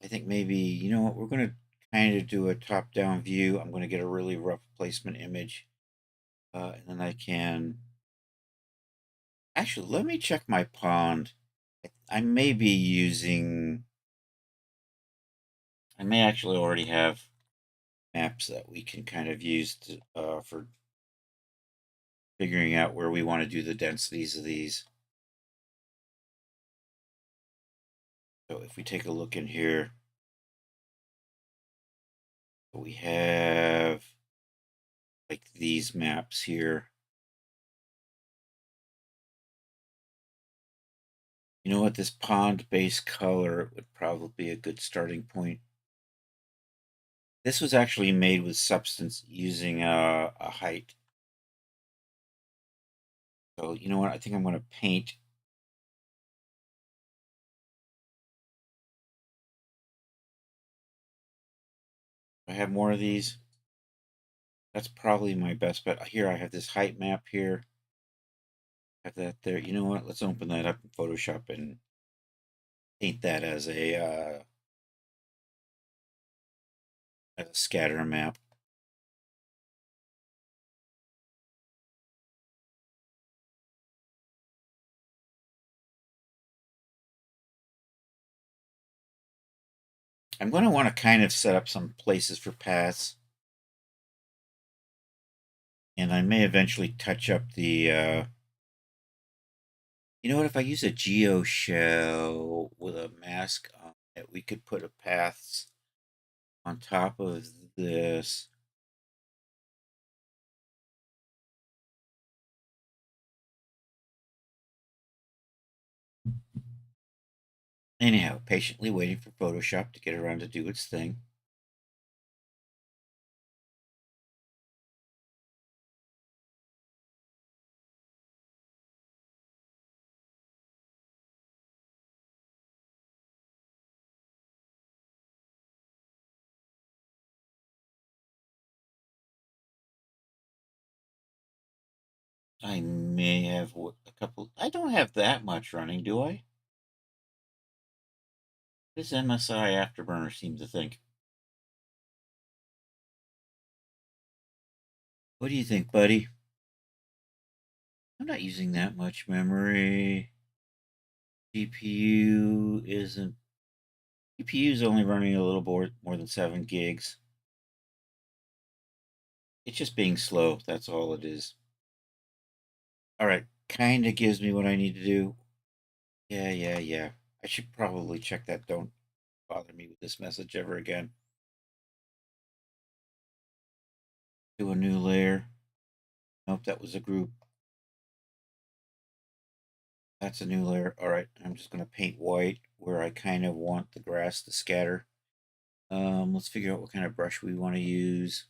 I think maybe, you know what, we're going to kind of do a top-down view. I'm going to get a really rough placement image. And then I can... Actually, let me check my pond. I may be using... I may actually already have maps that we can kind of use to, for figuring out where we want to do the densities of these. So if we take a look in here, we have like these maps here. You know what? This pond base color would probably be a good starting point. This was actually made with substance using a height. So you know what? I think I'm going to paint. I have more of these. That's probably my best bet. Here I have this height map here. Have that there. You know what? Let's open that up in Photoshop and paint that as a scatter map. I'm going to want to kind of set up some places for paths. And I may eventually touch up the, you know what, if I use a geo shell with a mask on it, we could put a paths on top of this. Anyhow, patiently waiting for Photoshop to get around to do its thing. I may have a couple. I don't have that much running, do I? What does MSI Afterburner seem to think? What do you think, buddy? I'm not using that much memory. GPU isn't. GPU is only running a little more than 7 gigs. It's just being slow. That's all it is. All right. Kind of gives me what I need to do. Yeah. I should probably check that. Don't bother me with this message ever again. Do a new layer. Nope, that was a group. That's a new layer. All right, I'm just going to paint white where I kind of want the grass to scatter. Let's figure out what kind of brush we want to use.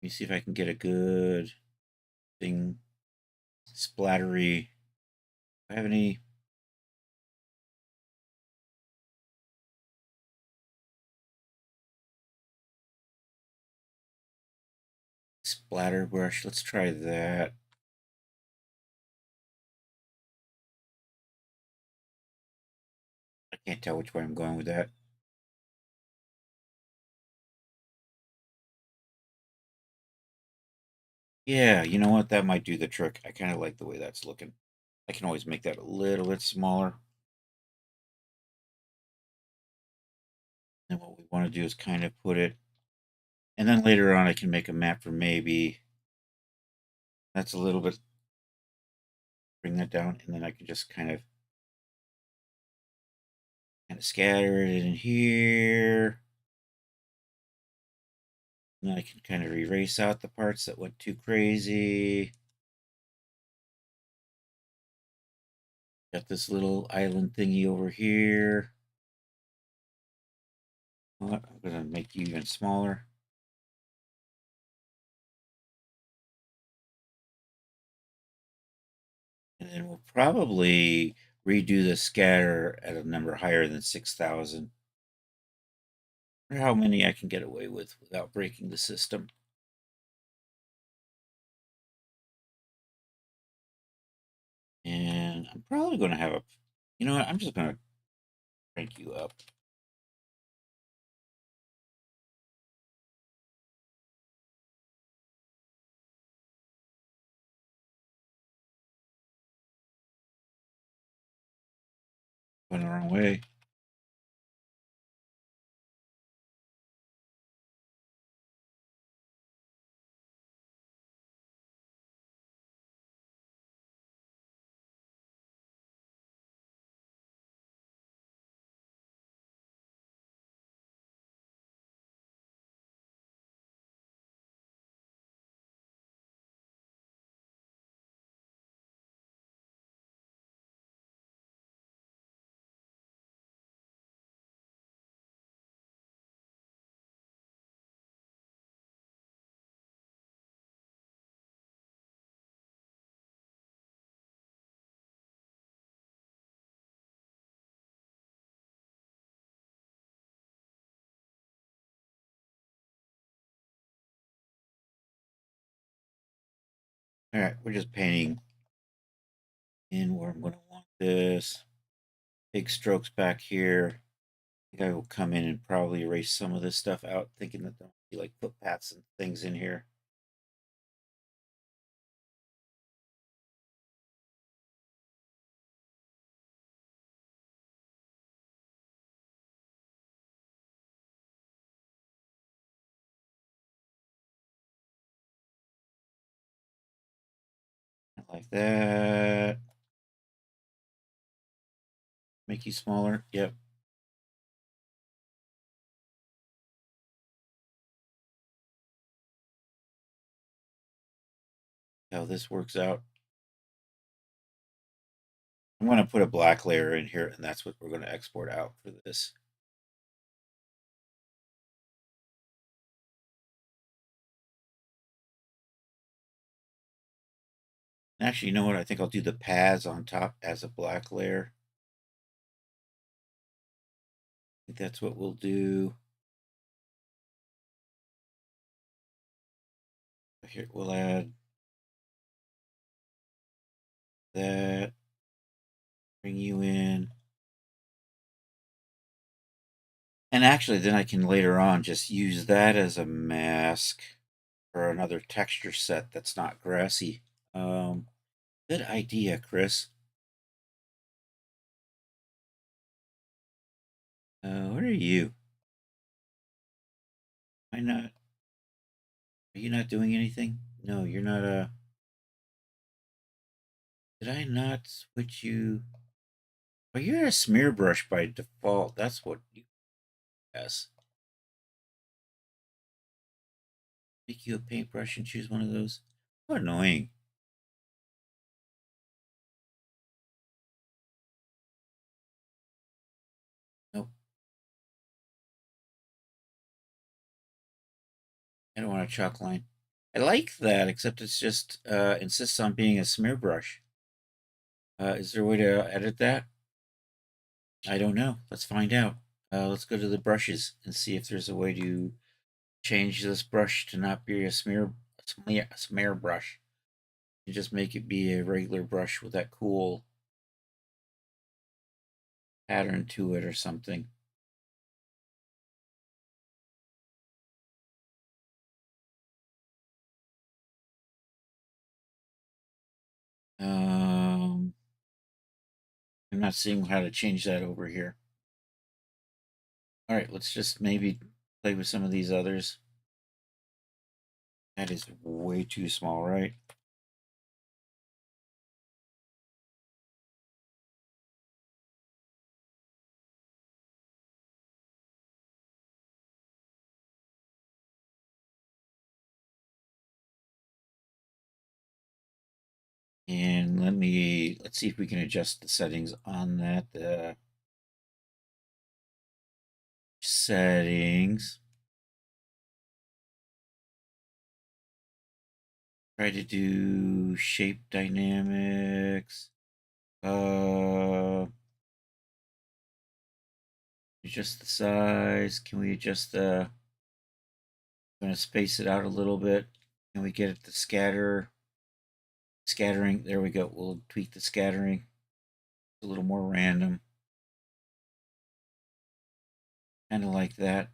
Let me see if I can get a good thing, splattery. Do I have any? Splatter brush. Let's try that. I can't tell which way I'm going with that. Yeah, you know what? That might do the trick. I kind of like the way that's looking. I can always make that a little bit smaller. And what we want to do is kind of put it, and then later on I can make a map for maybe that's a little bit, bring that down, and then I can just kind of scatter it in here. And then I can kind of erase out the parts that went too crazy. Got this little island thingy over here. I'm going to make you even smaller. And then we'll probably redo the scatter at a number higher than 6,000. Or how many I can get away with without breaking the system. And I'm probably going to have a, you know what, I'm just going to crank you up. Going the wrong way. All right, we're just painting in where I'm going to want this. Big strokes back here. I think I will come in and probably erase some of this stuff out, thinking that there'll be like footpaths and things in here. Like that. Make you smaller. Yep. How this works out. I'm going to put a black layer in here, and that's what we're going to export out for this. Actually, you know what? I think I'll do the paths on top as a black layer. I think that's what we'll do. Here, we'll add that. Bring you in. And actually, then I can later on just use that as a mask for another texture set that's not grassy. Good idea, Chris. What are you? Why not? Are you not doing anything? No, you're not. Did I not switch you? Oh, you're a smear brush by default. That's what you. Yes. Make you a paintbrush and choose one of those. How annoying. Nope. I don't want a chalk line. I like that, except it's just insists on being a smear brush. Is there a way to edit that? I don't know. Let's find out. Let's go to the brushes and see if there's a way to change this brush to not be a smear brush. You just make it be a regular brush with that cool pattern to it or something. I'm not seeing how to change that over here. All right, let's just maybe play with some of these others. That is way too small, right? And let's see if we can adjust the settings on that. Settings. Try to do shape dynamics. Adjust the size. Can we adjust the? I'm gonna space it out a little bit. Can we get it to scattering? There we go. We'll tweak the scattering. A little more random. Kind of like that.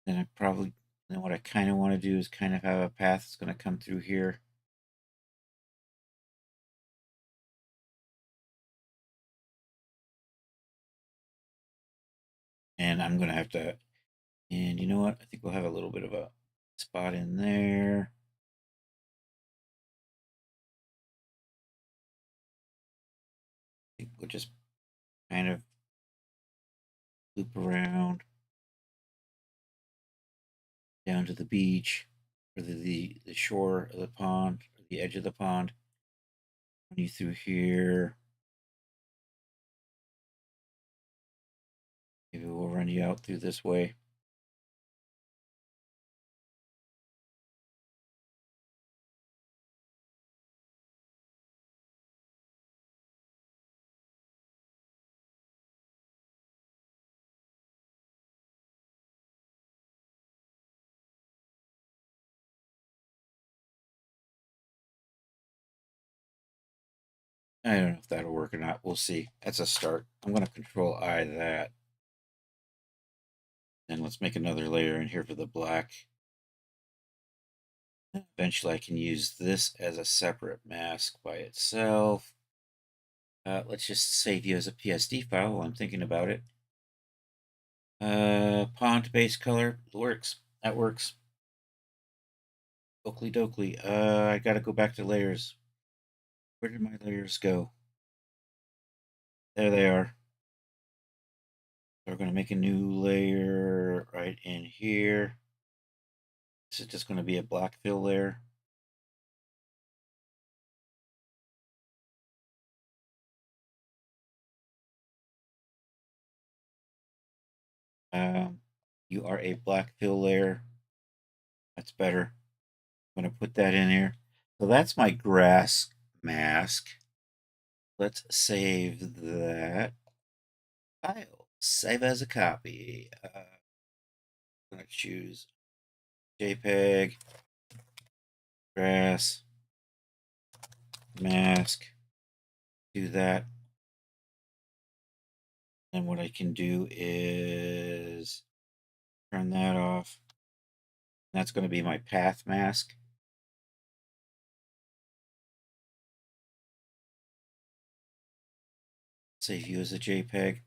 Then what I kind of want to do is kind of have a path that's going to come through here. And I'm going to have to, and you know what? I think we'll have a little bit of a spot in there. I think we'll just kind of loop around down to the beach or the shore of the pond, or the edge of the pond. Run you through here. Maybe we'll run you out through this way. I don't know if that'll work or not. We'll see. That's a start. I'm going to control I that. And let's make another layer in here for the black. Eventually I can use this as a separate mask by itself. Let's just save you as a PSD file while I'm thinking about it. Pond base color works. That works. Oakley dokley. I gotta go back to layers. Where did my layers go? There they are. We're gonna make a new layer right in here. This is just gonna be a black fill layer. You are a black fill layer. That's better. I'm gonna put that in here. So that's my grass mask. Let's save that file. Save as a copy. I'm gonna choose JPEG, grass, mask, do that. And what I can do is turn that off. That's going to be my path mask. Save you as a JPEG.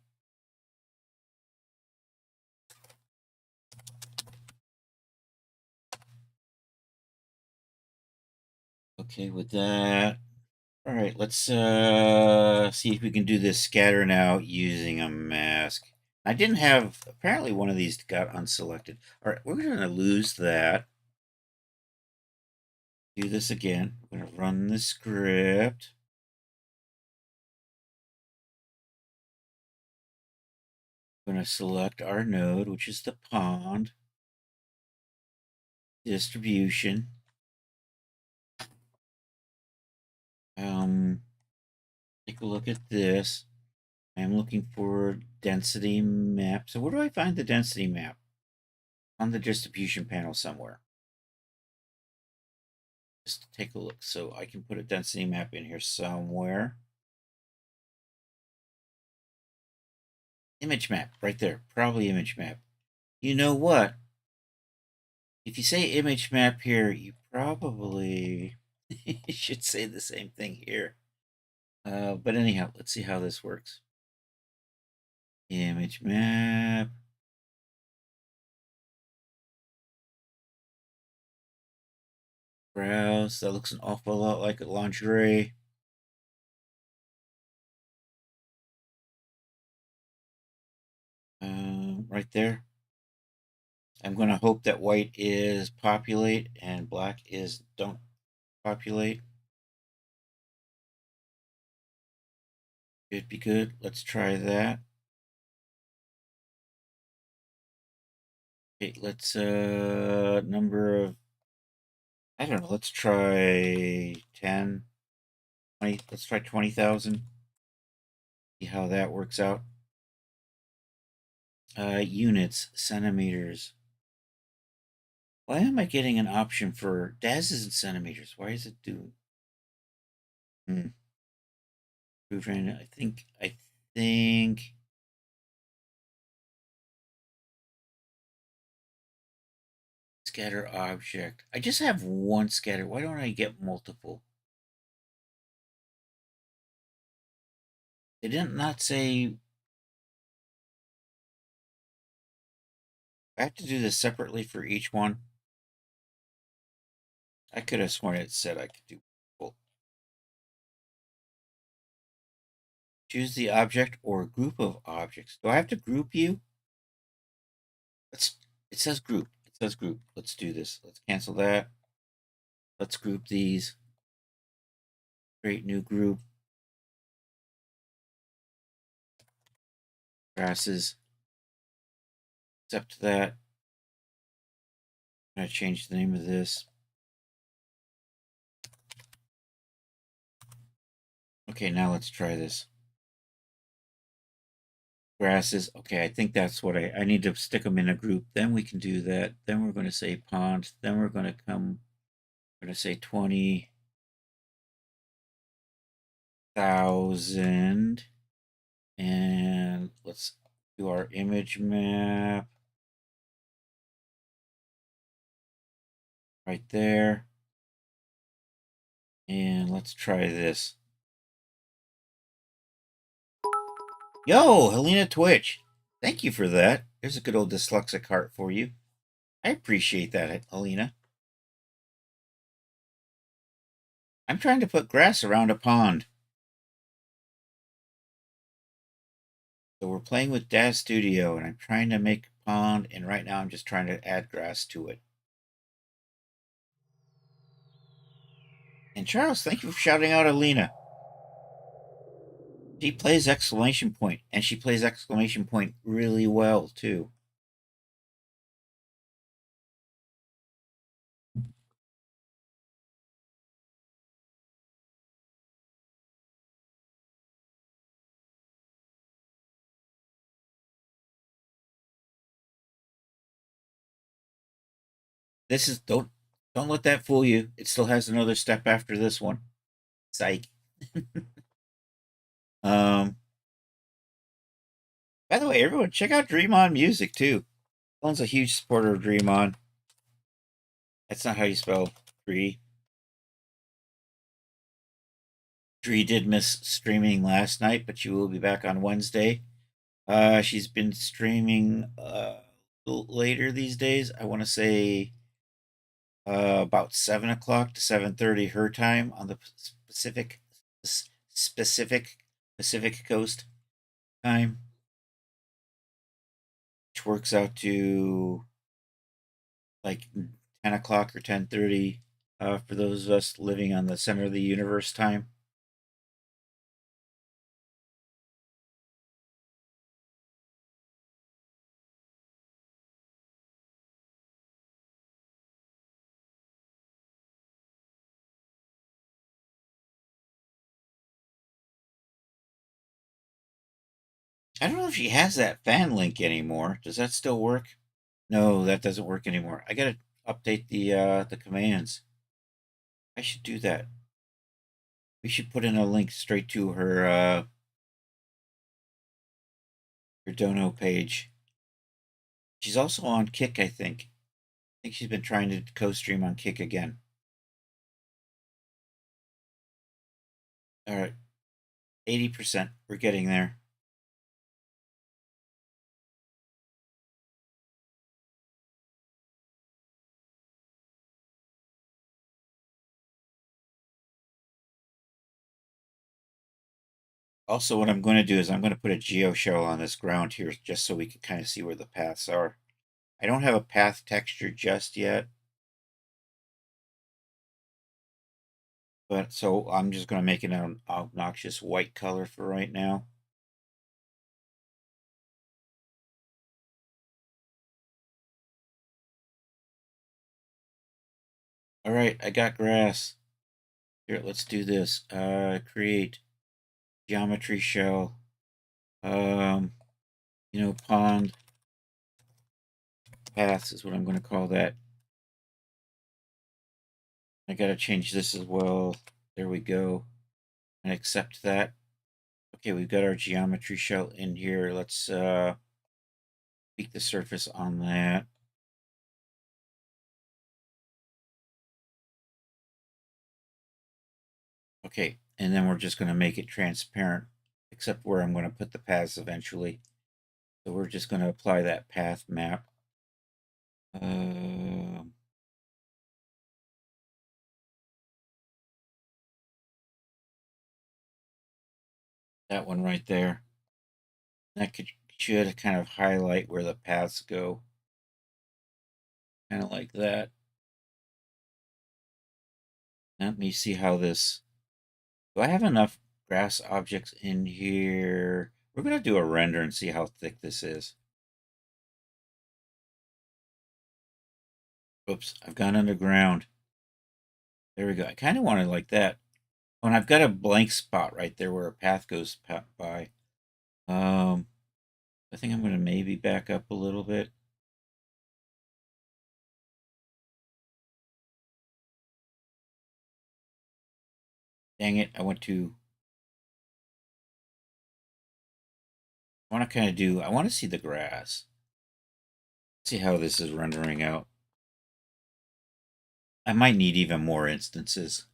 Okay, with that. All right, let's see if we can do this scatter now using a mask. I didn't have, apparently one of these got unselected. All right, we're going to lose that. Do this again. We're going to run the script. We're going to select our node, which is the pond. Distribution. Take a look at this. I'm looking for density map. So where do I find the density map? On the distribution panel somewhere. Just take a look. So I can put a density map in here somewhere. Image map right there. Probably image map. You know what? If you say image map here, you probably should say the same thing here. But anyhow, let's see how this works. Image map. Browse. That looks an awful lot like a lingerie. Right there. I'm going to hope that white is populate and black is don't populate. Should be good. Let's try that. Okay, let's number of, I don't know, let's try 10, 20, let's try 20,000. See how that works out. Units, centimeters. Why am I getting an option for DAS is in centimeters? Why is it doing? I think scatter object. I just have one scatter. Why don't I get multiple? They didn't not say I have to do this separately for each one. I could have sworn it said I could do both. Choose the object or group of objects. Do I have to group you? It says group. It says group. Let's do this. Let's cancel that. Let's group these. Create new group. Grasses. Accept that. I'm going to change the name of this. Okay, now let's try this. Grasses. Okay, I think that's what I need to stick them in a group. Then we can do that. Then we're going to say pond. Then we're going to come, we're going to say 20,000. And let's do our image map. Right there. And let's try this. Yo, Helena Twitch. Thank you for that. There's a good old dyslexic heart for you. I appreciate that, Helena. I'm trying to put grass around a pond. So we're playing with DAZ Studio, and I'm trying to make a pond, and right now I'm just trying to add grass to it. And Charles, thank you for shouting out Helena. She plays exclamation point, and she plays exclamation point really well, too. This is don't let that fool you. It still has another step after this one. Psych. By the way, everyone, check out Dream On Music too. One's a huge supporter of Dream On. That's not how you spell Dree. Dree did miss streaming last night, but she will be back on Wednesday. She's been streaming later these days. I want to say about 7 o'clock to 7:30 her time on the Pacific Coast time, which works out to like 10 o'clock or 10:30 for those of us living on the center of the universe time. I don't know if she has that fan link anymore. Does that still work? No, that doesn't work anymore. I gotta update the commands. I should do that. We should put in a link straight to her Dono page. She's also on Kick, I think. I think she's been trying to co-stream on Kick again. All right, 80%. We're getting there. Also, what I'm going to do is I'm going to put a geoshell on this ground here just so we can kind of see where the paths are. I don't have a path texture just yet. But so I'm just going to make it an obnoxious white color for right now. All right, I got grass. Here, let's do this. Create geometry shell. Pond paths is what I'm going to call that. I got to change this as well. There we go. And accept that. Okay, we've got our geometry shell in here. Let's tweak the surface on that. Okay, and then we're just going to make it transparent, except where I'm going to put the paths eventually. So we're just going to apply that path map. That one right there. That should kind of highlight where the paths go. Kind of like that. Let me see how this... Do I have enough grass objects in here? We're going to do a render and see how thick this is. Oops, I've gone underground. There we go. I kind of want it like that. Oh, and I've got a blank spot right there where a path goes by. I think I'm going to maybe back up a little bit. Dang it, I want to kind of do... I want to see the grass. See how this is rendering out. I might need even more instances.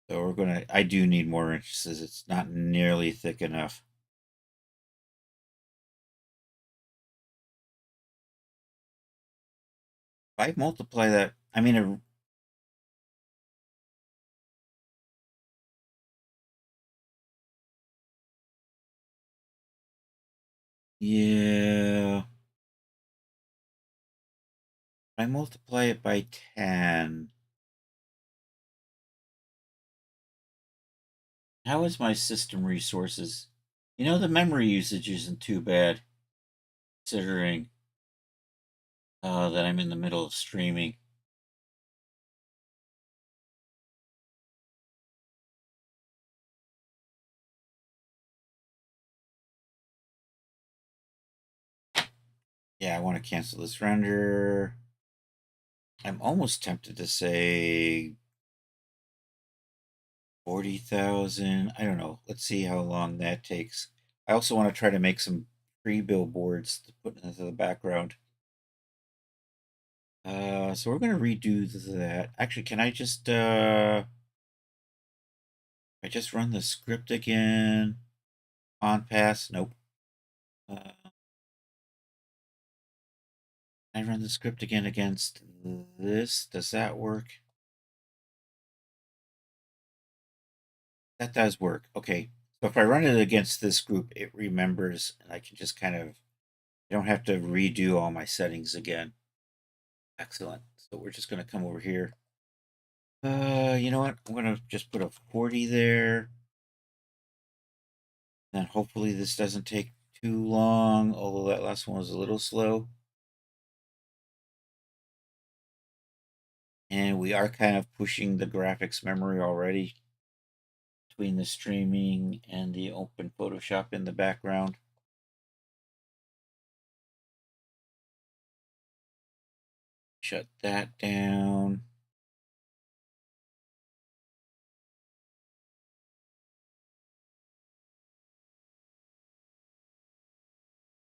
So we're going to... I do need more instances. It's not nearly thick enough. If I multiply that... I mean... Yeah... I multiply it by 10. How is my system resources? The memory usage isn't too bad, considering that I'm in the middle of streaming. Yeah, I want to cancel this render. I'm almost tempted to say 40,000. I don't know. Let's see how long that takes. I also want to try to make some free billboards to put into the background. So we're going to redo that. Actually, can I just run the script again? On pass? Nope. I run the script again against this. Does that work? That does work. Okay. So if I run it against this group, it remembers, and I can just kind of, I don't have to redo all my settings again. Excellent. So we're just going to come over here. You know what? I'm going to just put a 40 there. And hopefully this doesn't take too long, although that last one was a little slow. And we are kind of pushing the graphics memory already between the streaming and the open Photoshop in the background. Shut that down.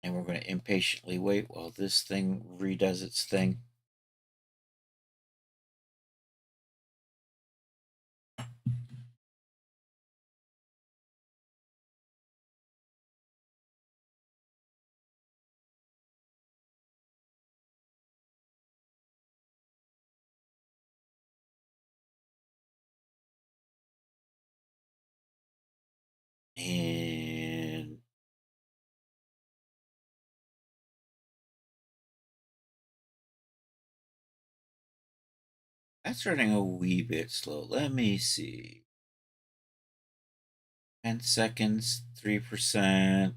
And we're going to impatiently wait while this thing redoes its thing. And that's running a wee bit slow. Let me see. 10 seconds, 3%.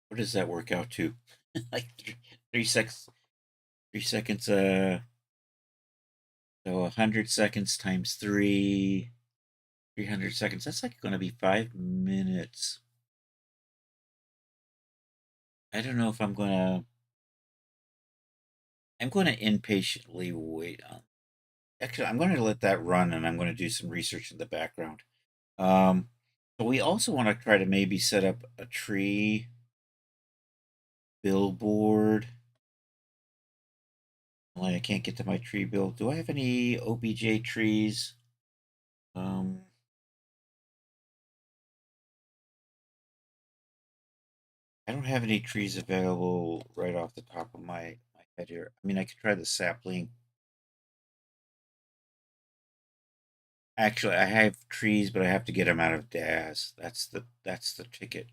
What does that work out to? Like 3 seconds. 3 seconds. So 100 seconds times 300 seconds. That's like going to be 5 minutes. I don't know if I'm going to. I'm going to impatiently wait on. Actually, I'm going to let that run, and I'm going to do some research in the background. But we also want to try to maybe set up a tree billboard. Only I can't get to my tree build. Do I have any OBJ trees? I don't have any trees available right off the top of my head here. I mean, I could try the sapling. Actually, I have trees, but I have to get them out of DAS. That's the ticket,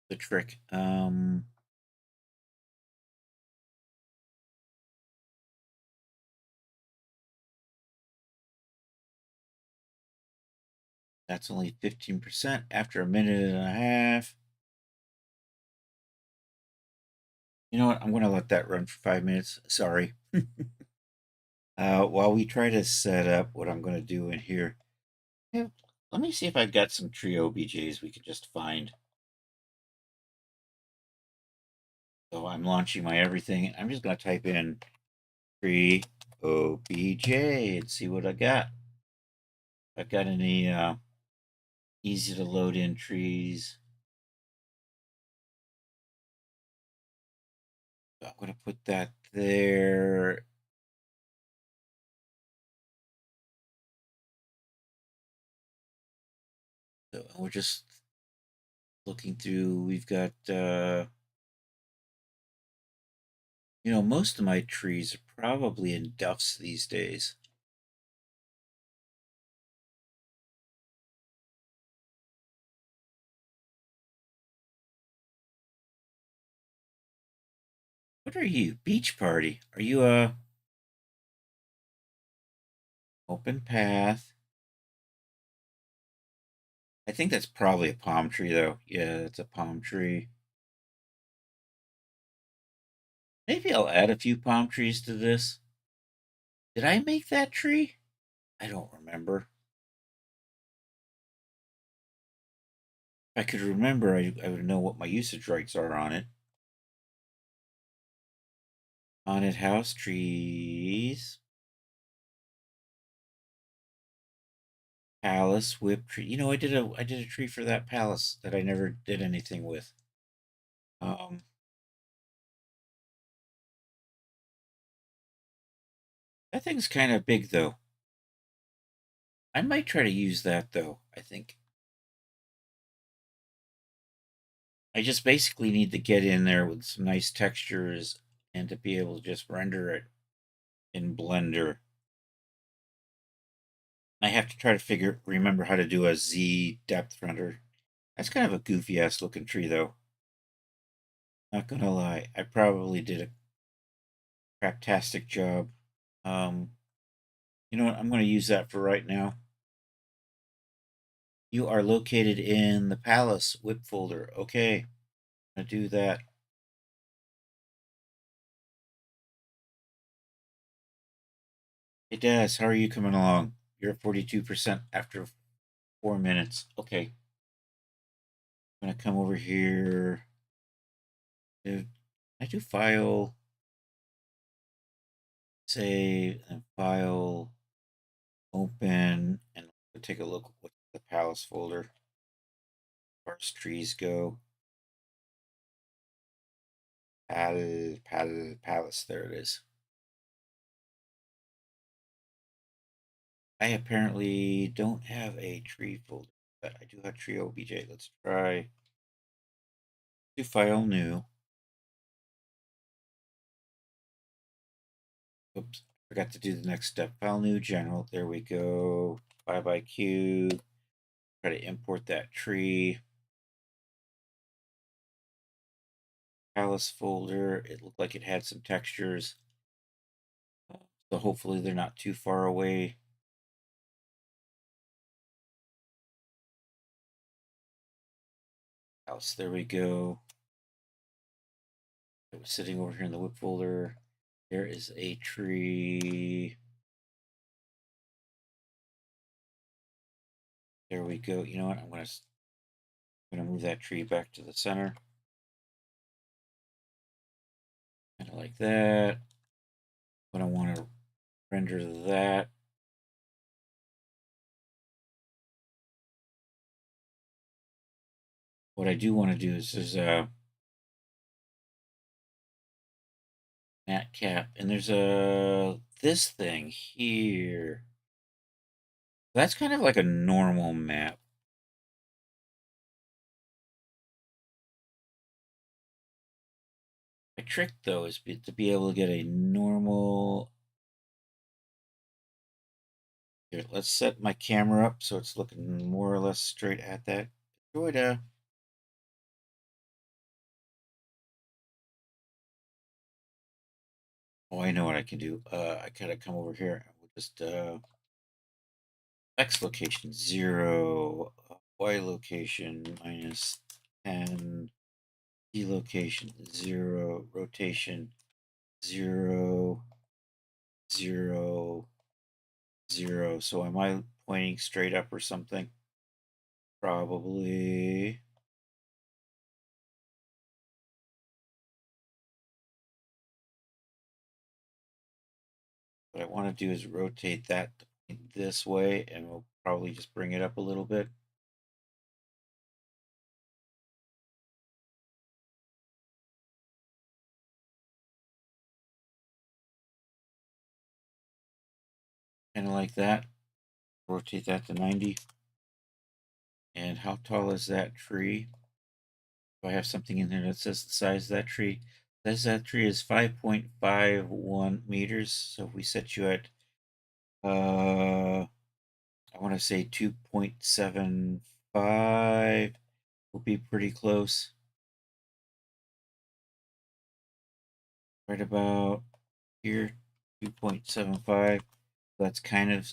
the trick. That's only 15% after a minute and a half. You know what? I'm going to let that run for 5 minutes. Sorry. While we try to set up what I'm going to do in here, let me see if I've got some tree OBJs we can just find. So I'm launching my everything. I'm just going to type in tree OBJ and see what I got. If I've got any easy to load in trees. So I'm going to put that there. So we're just looking through. We've got, most of my trees are probably in duffs these days. What are you? Beach party? Are you a open path? I think that's probably a palm tree, though. Yeah, it's a palm tree. Maybe I'll add a few palm trees to this. Did I make that tree? I don't remember. If I could remember, I would know what my usage rights are on it. Haunted house trees. Palace whip tree. You know, I did a tree for that palace that I never did anything with. That thing's kind of big though. I might try to use that though, I think. I just basically need to get in there with some nice textures and to be able to just render it in Blender. I have to try to remember how to do a Z depth render. That's kind of a goofy ass looking tree though. Not gonna lie, I probably did a craptastic job. You know what? I'm gonna use that for right now. You are located in the palace whip folder. Okay, I'm gonna do that. Hey Daz, how are you coming along? You're at 42% after 4 minutes. Okay. I'm gonna come over here. I do file, save, and file, open, and we'll take a look at what the palace folder, as far as trees go. Palace, there it is. I apparently don't have a tree folder, but I do have tree OBJ. Let's try do file new. Oops, forgot to do the next step. File new general. There we go. 5IQ. Try to import that tree. Palace folder. It looked like it had some textures. So hopefully they're not too far away. House, there we go. It was sitting over here in the whip folder. There is a tree. There we go. You know what? I'm gonna move that tree back to the center. Kind of like that. But I want to render that. What I do want to do is a mat cap, and there's this thing here. That's kind of like a normal map. My trick though is to be able to get a normal. Here, let's set my camera up so it's looking more or less straight at that. Enjoy. Oh, I know what I can do. I gotta come over here. We'll just X location 0, Y location -10, Z location 0, rotation 0, 0, 0. So am I pointing straight up or something? Probably. What I want to do is rotate that this way, and we'll probably just bring it up a little bit. Kind of like that. Rotate that to 90. And how tall is that tree? Do I have something in there that says the size of that tree? It says that tree is 5.51 meters. So if we set you at, I want to say 2.75, will be pretty close. Right about here, 2.75. That's kind of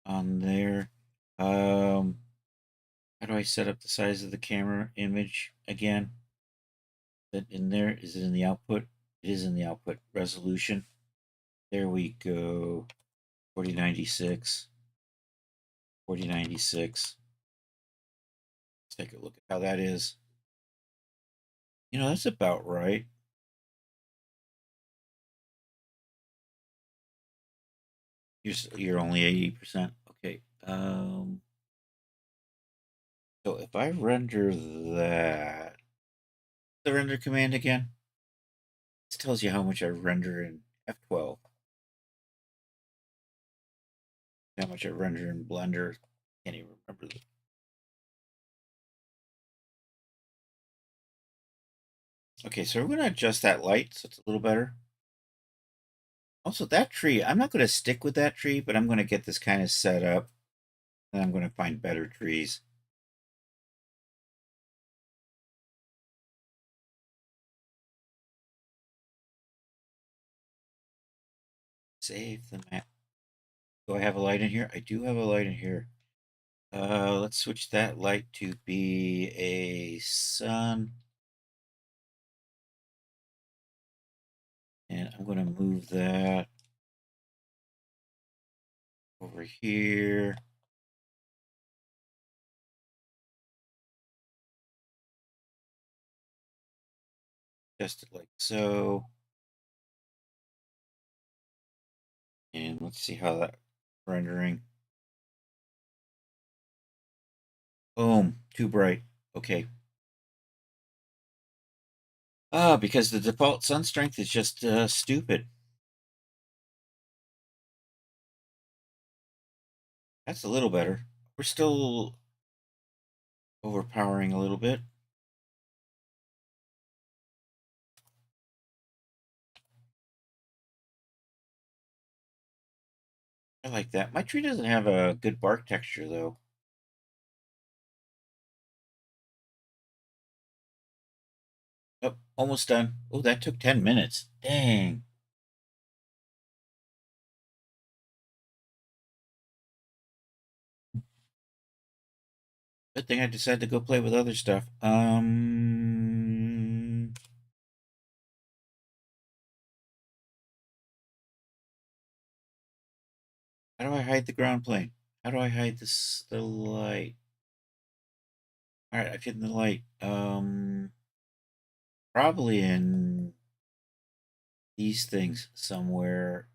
on there. How do I set up the size of the camera image again? Is it in there? Is it in the output? It is in the output. Resolution. There we go. 4096. 4096. Let's take a look at how that is. You know, that's about right. You're only 80%. Okay. So if I render that, the render command again, this tells you how much I render in F12. How much I render in Blender. Can't even remember the. Okay, so we're going to adjust that light so it's a little better. Also, that tree, I'm not going to stick with that tree, but I'm going to get this kind of set up. And I'm going to find better trees. Save the map. Do I have a light in here? I do have a light in here. Let's switch that light to be a sun. And I'm going to move that over here. Just like so. And let's see how that rendering. Boom, too bright. Okay. Because the default sun strength is just stupid. That's a little better. We're still overpowering a little bit. I like that. My tree doesn't have a good bark texture, though. Oh, almost done. Oh, that took 10 minutes. Dang. Good thing I decided to go play with other stuff. How do I hide the ground plane? How do I hide the light? All right, I've hidden the light. Probably in these things somewhere.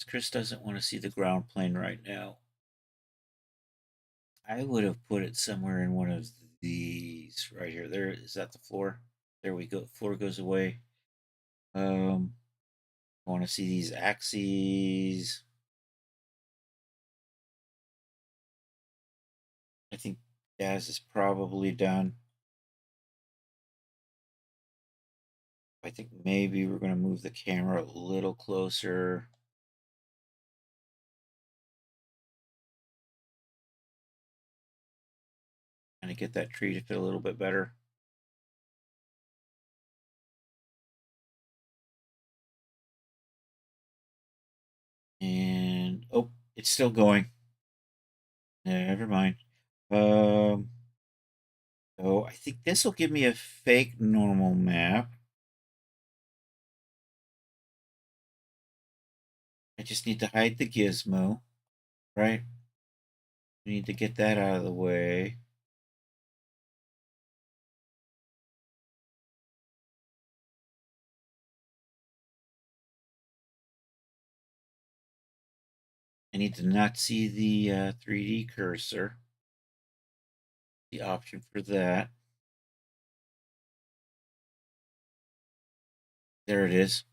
Chris doesn't want to see the ground plane right now. I would have put it somewhere in one of these right here. There, is that the floor? There we go. Floor goes away. I want to see these axes. I think Daz is probably done. I think maybe we're going to move the camera a little closer. Kind of get that tree to fit a little bit better. And oh, it's still going. Never mind. So I think this will give me a fake normal map. I just need to hide the gizmo, right? We need to get that out of the way. I need to not see the 3D cursor. The option for that. There it is.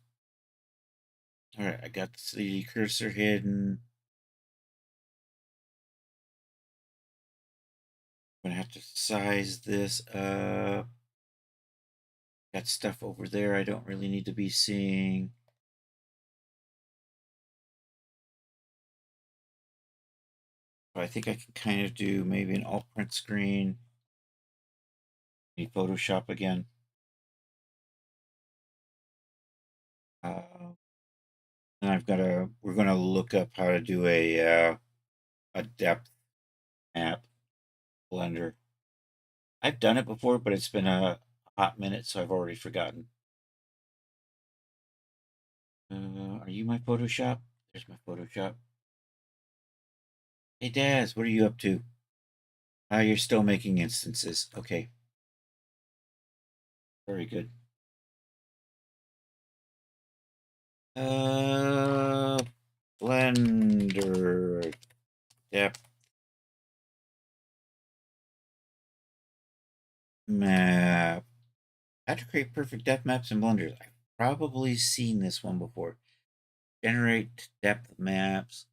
All right, I got the 3D cursor hidden. I'm gonna have to size this up. Got stuff over there I don't really need to be seeing. But I think I can kind of do maybe an alt print screen. Need Photoshop again. And we're gonna look up how to do a depth map Blender. I've done it before, but it's been a hot minute, so I've already forgotten. Are you my Photoshop? There's my Photoshop. Hey, Daz, what are you up to? You're still making instances. Okay. Very good. Blender depth map. How to create perfect depth maps in Blender. I've probably seen this one before. Generate depth maps.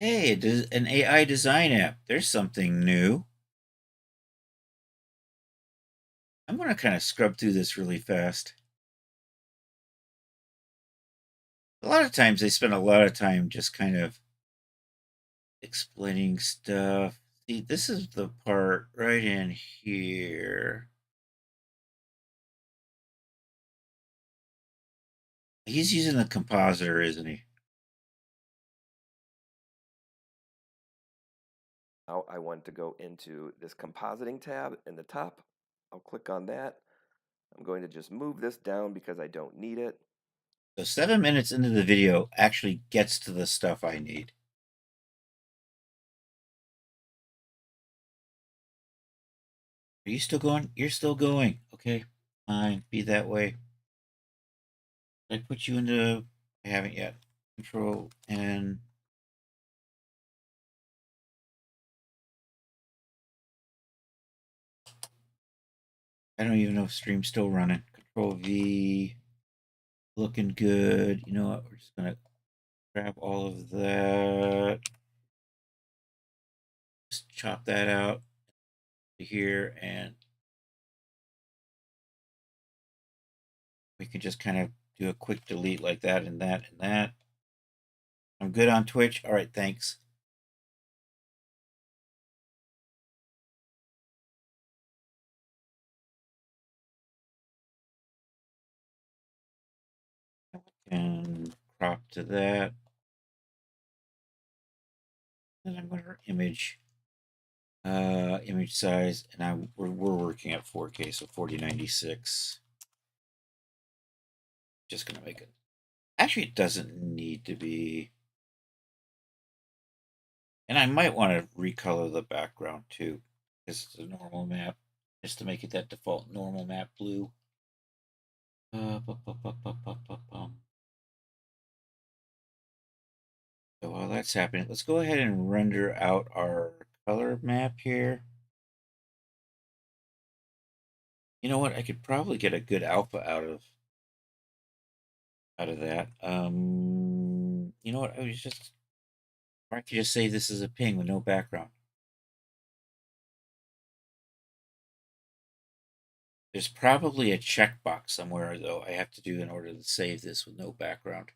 Hey, it is an AI design app. There's something new. I'm going to kind of scrub through this really fast. A lot of times they spend a lot of time just kind of explaining stuff. See, this is the part right in here. He's using the compositor, isn't he? Now I want to go into this compositing tab in the top. I'll click on that. I'm going to just move this down because I don't need it. So 7 minutes into the video actually gets to the stuff I need. Are you still going? You're still going. Okay, fine. Be that way. Did I put you into... I haven't yet. Control N. I don't even know if stream's still running. Control V. Looking good. You know what? We're just going to grab all of that. Just chop that out here, and we can just kind of do a quick delete like that and that and that. I'm good on Twitch. All right, thanks. And crop to that. Then I'm going to image size, and we're working at 4K, so 4096. Just going to make it. Actually, it doesn't need to be. And I might want to recolor the background too, because it's a normal map, just to make it that default normal map blue. So while that's happening, let's go ahead and render out our color map here. You know what? I could probably get a good alpha out of that. You know what? I could just say this is a ping with no background. There's probably a checkbox somewhere, though, I have to do in order to save this with no background.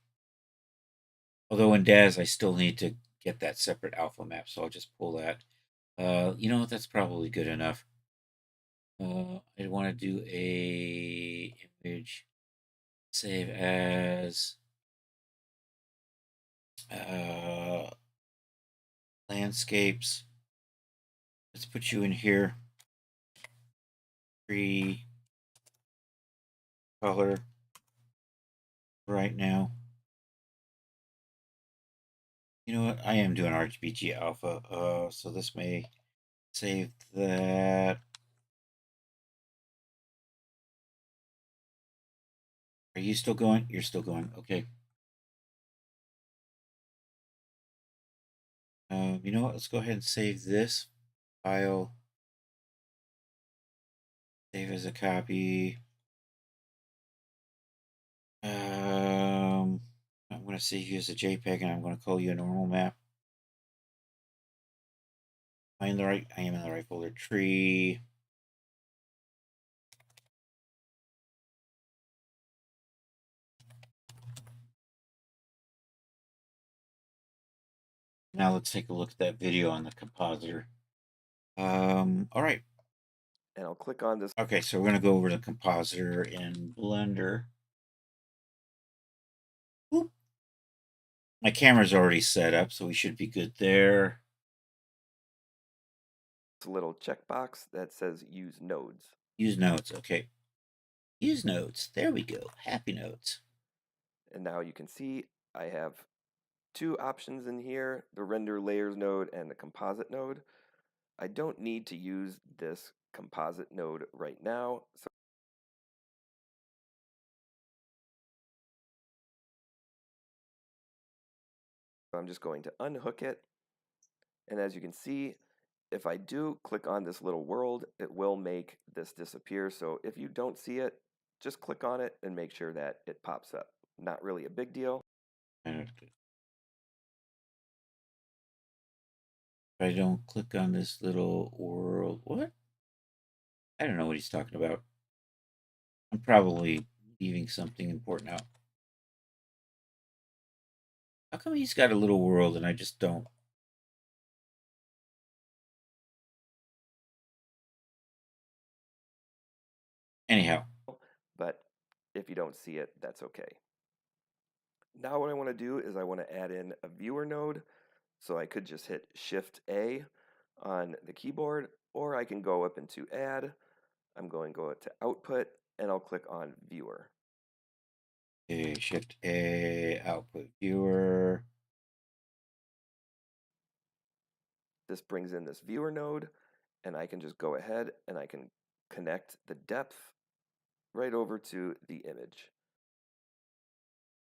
Although in DAZ, I still need to get that separate alpha map, so I'll just pull that. You know what? That's probably good enough. I want to do a image save as landscapes. Let's put you in here. Tree color right now. You know what? I am doing RGBG alpha, so this may save that. Are you still going? You're still going. Okay. You know what? Let's go ahead and save this file. Save as a copy. I'm going to save you as a JPEG, and I'm going to call you a normal map. I am in the right folder. Tree. Now let's take a look at that video on the compositor. All right. And I'll click on this. Okay, so we're going to go over to the compositor in Blender. Boop. My camera's already set up, so we should be good there. Little checkbox that says use nodes. Use nodes. Okay. Use nodes. There we go. Happy nodes. And now you can see I have two options in here, the render layers node and the composite node. I don't need to use this composite node right now, so I'm just going to unhook it. And as you can see, if I do click on this little world, it will make this disappear. So if you don't see it, just click on it and make sure that it pops up. Not really a big deal. If I don't click on this little world, what? I don't know what he's talking about. I'm probably leaving something important out. How come he's got a little world and I just don't? Anyhow. But if you don't see it, that's okay. Now what I want to do is I want to add in a viewer node. So I could just hit Shift A on the keyboard, or I can go up into Add. I'm going to go to Output, and I'll click on Viewer. Okay, Shift A, Output Viewer. This brings in this viewer node, and I can just go ahead and I can connect the depth right over to the image.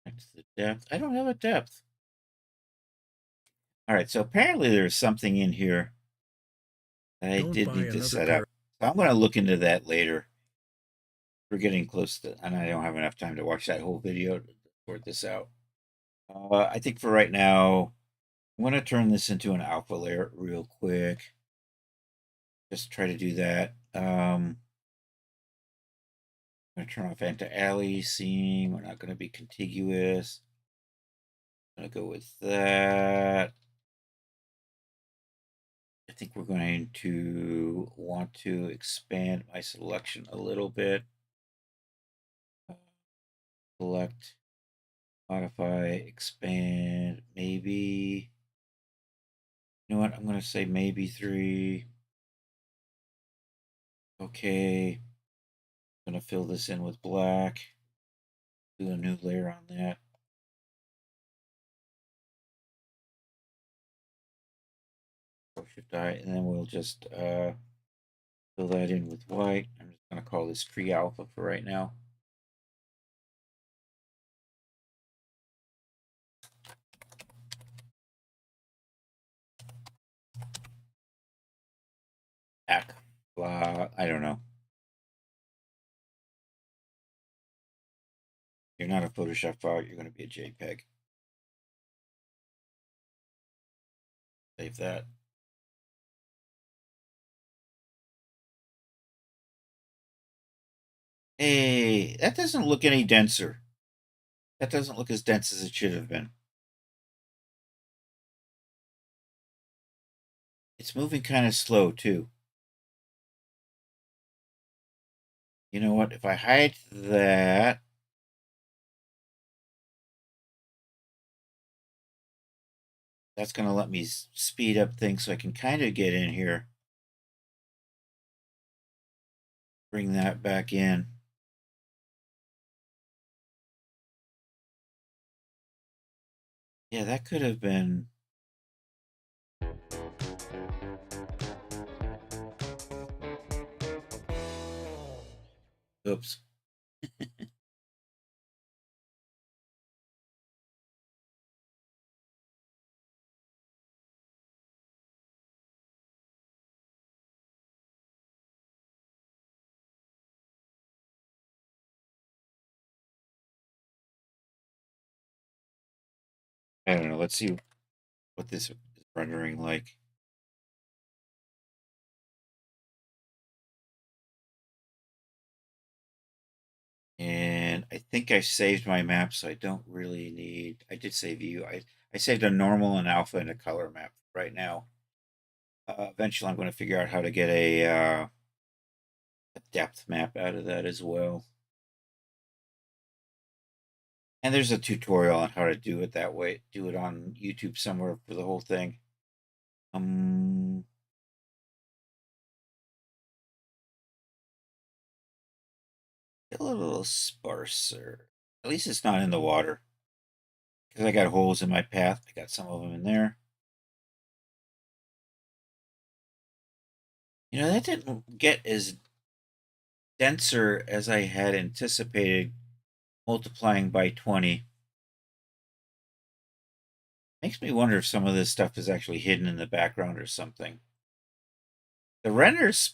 That's the depth. I don't have a depth. All right, so apparently there's something in here that I did need to set up. So I'm going to look into that later. We're getting close to, and I don't have enough time to watch that whole video to sort this out. I think for right now, I'm going to turn this into an alpha layer real quick. Just try to do that. I'm going to turn off anti-aliasing. We're not going to be contiguous. I'm going to go with that. I think we're going to want to expand my selection a little bit. Select, modify, expand, maybe. You know what? I'm going to say maybe 3. Okay. I'm going to fill this in with black. Do a new layer on that. Shift I, and then we'll just fill that in with white. I'm just going to call this tree alpha for right now. Blah, I don't know. You're not a Photoshop file, you're going to be a JPEG. Save that. Hey, that doesn't look any denser. That doesn't look as dense as it should have been. It's moving kind of slow, too. You know what? If I hide that, that's going to let me speed up things so I can kind of get in here. Bring that back in. Yeah, that could have been... Oops. I don't know. Let's see what this is rendering like. And I think I saved my map, so I don't really need... I did save you. I saved a normal, an alpha, and a color map right now. Eventually, I'm going to figure out how to get a depth map out of that as well. And there's a tutorial on how to do it that way. Do it on YouTube somewhere for the whole thing. A little sparser. At least it's not in the water. Because I got holes in my path. I got some of them in there. You know, that didn't get as denser as I had anticipated multiplying by 20. Makes me wonder if some of this stuff is actually hidden in the background or something. The render's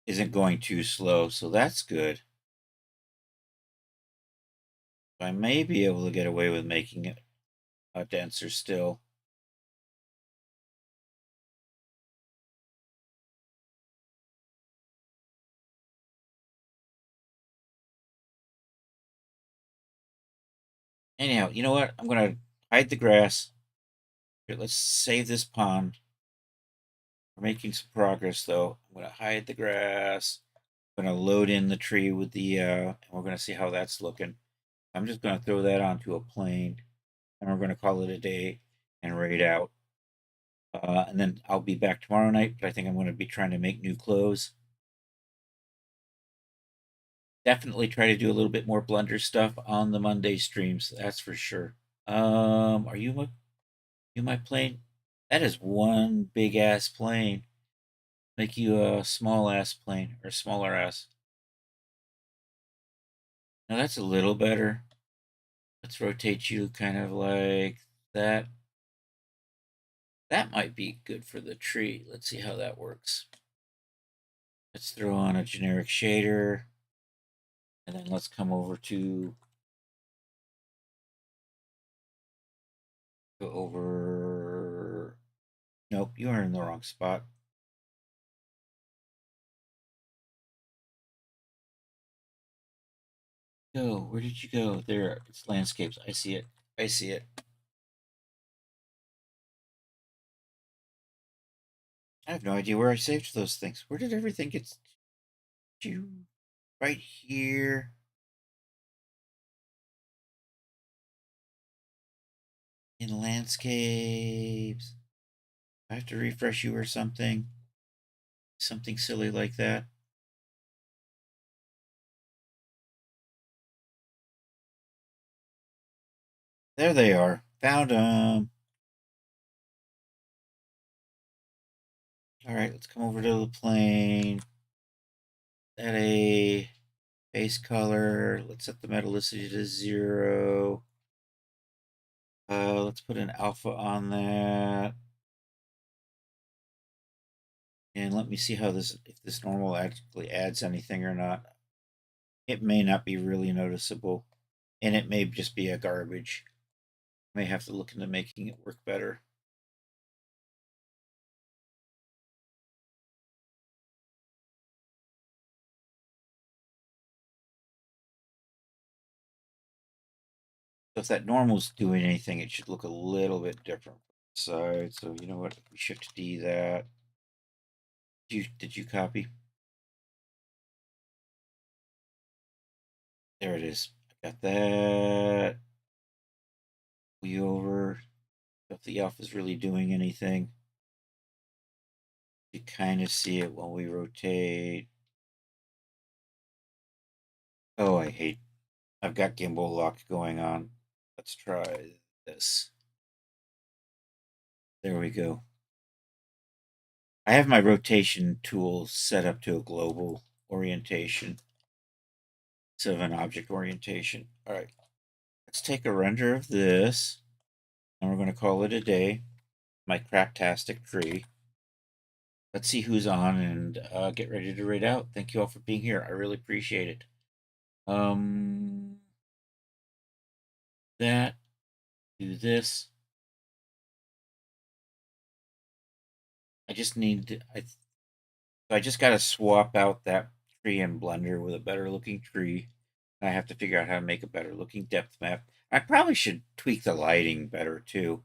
isn't going too slow, so that's good. I may be able to get away with making it denser still. Anyhow, you know what? I'm going to hide the grass. Here, let's save this pond. We're making some progress, though. I'm going to hide the grass. I'm going to load in the tree with the, and we're going to see how that's looking. I'm just going to throw that onto a plane, and we're going to call it a day and raid out. And then I'll be back tomorrow night, but I think I'm going to be trying to make new clothes. Definitely try to do a little bit more Blender stuff on the Monday streams. That's for sure. Are you my plane? That is one big ass plane. Make you a small ass plane or smaller ass. Now that's a little better. Let's rotate you kind of like that. That might be good for the tree. Let's see how that works. Let's throw on a generic shader. And then let's come over to go over. Nope, you are in the wrong spot. Go. Where did you go? There. It's landscapes. I see it. I see it. I have no idea where I saved those things. Where did everything get? You right here. In landscapes. I have to refresh you or something. Something silly like that. There they are. Found them. All right, let's come over to the plane. Add a base color. Let's set the metallicity to 0. Let's put an alpha on that. And let me see how if this normal actually adds anything or not. It may not be really noticeable, and it may just be a garbage. May have to look into making it work better. So if that normal's doing anything, it should look a little bit different side. So you know what? Shift D that. Did you copy? There it is. I got that. We over. If the alpha is really doing anything, you kind of see it when we rotate. Oh, I've got gimbal lock going on. Let's try this. There we go. I have my rotation tool set up to a global orientation instead of an object orientation. All right, let's take a render of this, and we're going to call it a day. My craptastic tree. Let's see who's on and get ready to raid out. Thank you all for being here. I really appreciate it. That. Do this. I just need to, I just got to swap out that tree in Blender with a better looking tree. I have to figure out how to make a better looking depth map. I probably should tweak the lighting better too.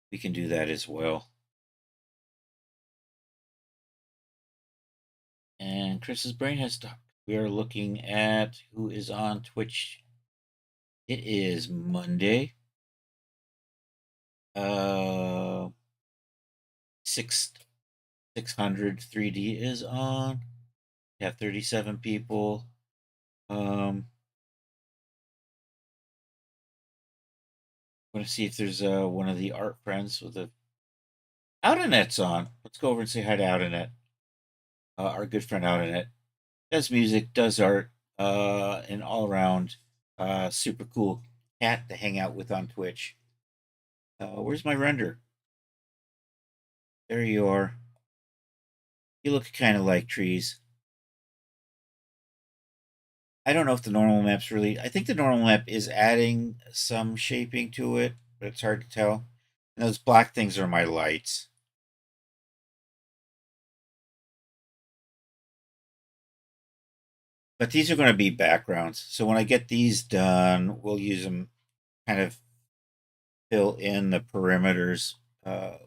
We can do that as well. And Chris's brain has stopped. We are looking at who is on Twitch. It is Monday. 600 3D is on. We have 37 people. I'm going to see if there's one of the art friends with the Outinet's on. Let's go over and say hi to Outinet. Our good friend Outinet does music, does art, and all around super cool cat to hang out with on Twitch. Where's my render? There you are. You look kind of like trees. I don't know if the normal map's really. I think the normal map is adding some shaping to it, but it's hard to tell. And those black things are my lights. But these are going to be backgrounds. So when I get these done, we'll use them kind of fill in the perimeters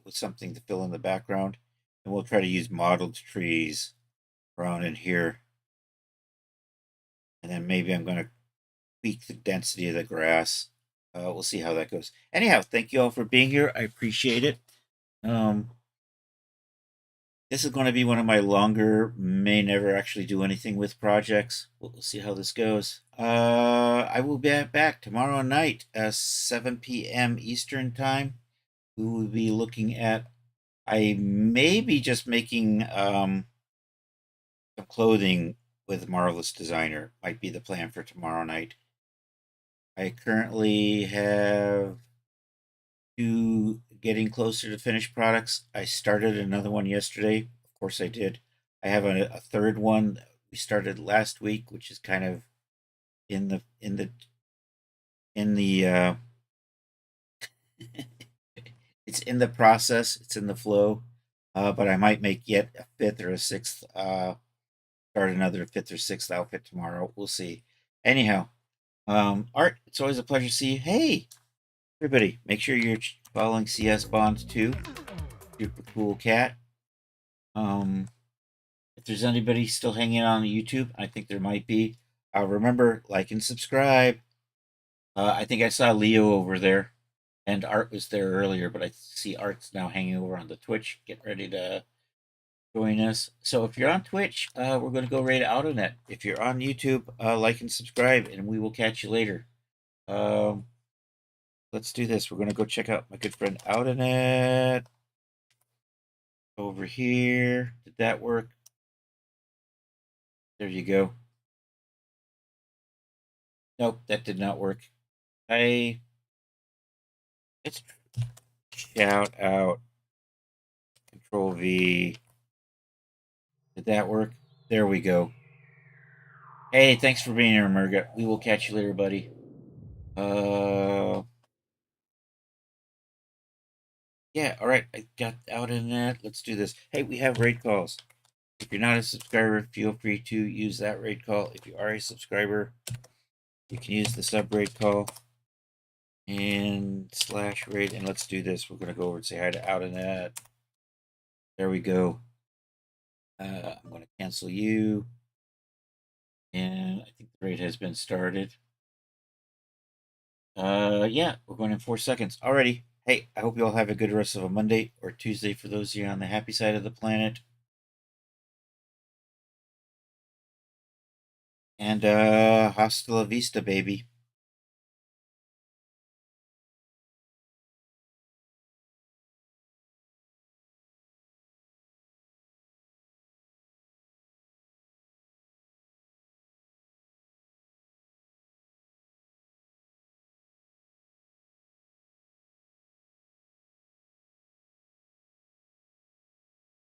with something to fill in the background. And we'll try to use modeled trees around in here. And then maybe I'm going to tweak the density of the grass. We'll see how that goes. Anyhow, thank you all for being here. I appreciate it. This is going to be one of my longer, may never actually do anything with projects. We'll see how this goes. I will be back tomorrow night at 7 p.m. Eastern Time. We will be looking at, I may be just making some clothing with Marvelous Designer. Might be the plan for tomorrow night. I currently have 2 getting closer to finished products. I started another one yesterday. Of course I did. I have a third one that we started last week, which is kind of in the it's in the process, it's in the flow. But I might make yet a 5th or a 6th start another 5th or 6th outfit tomorrow. We'll see. Anyhow, Art, it's always a pleasure to see you. Hey, everybody, make sure you're following CS Bonds too. Super cool cat. If there's anybody still hanging on YouTube, I think there might be. Remember, like and subscribe. I think I saw Leo over there, and Art was there earlier, but I see Art's now hanging over on the Twitch, getting ready to join us. So if you're on Twitch, we're going to go right out on it. If you're on YouTube, like and subscribe, and we will catch you later. Let's do this. We're going to go check out my good friend Outinet. Over here. Did that work? There you go. Nope, that did not work. Let's shout out. Control V. Did that work? There we go. Hey, thanks for being here, Murga. We will catch you later, buddy. Yeah, all right. I got out in that. Let's do this. Hey, we have raid calls. If you're not a subscriber, feel free to use that raid call. If you are a subscriber, you can use the sub raid call and /raid. And let's do this. We're going to go over and say hi to Outinet. There we go. I'm going to cancel you. And I think the raid has been started. Yeah, we're going in 4 seconds. Alrighty. Hey, I hope you all have a good rest of a Monday or Tuesday for those of you on the happy side of the planet. And hasta la vista, baby.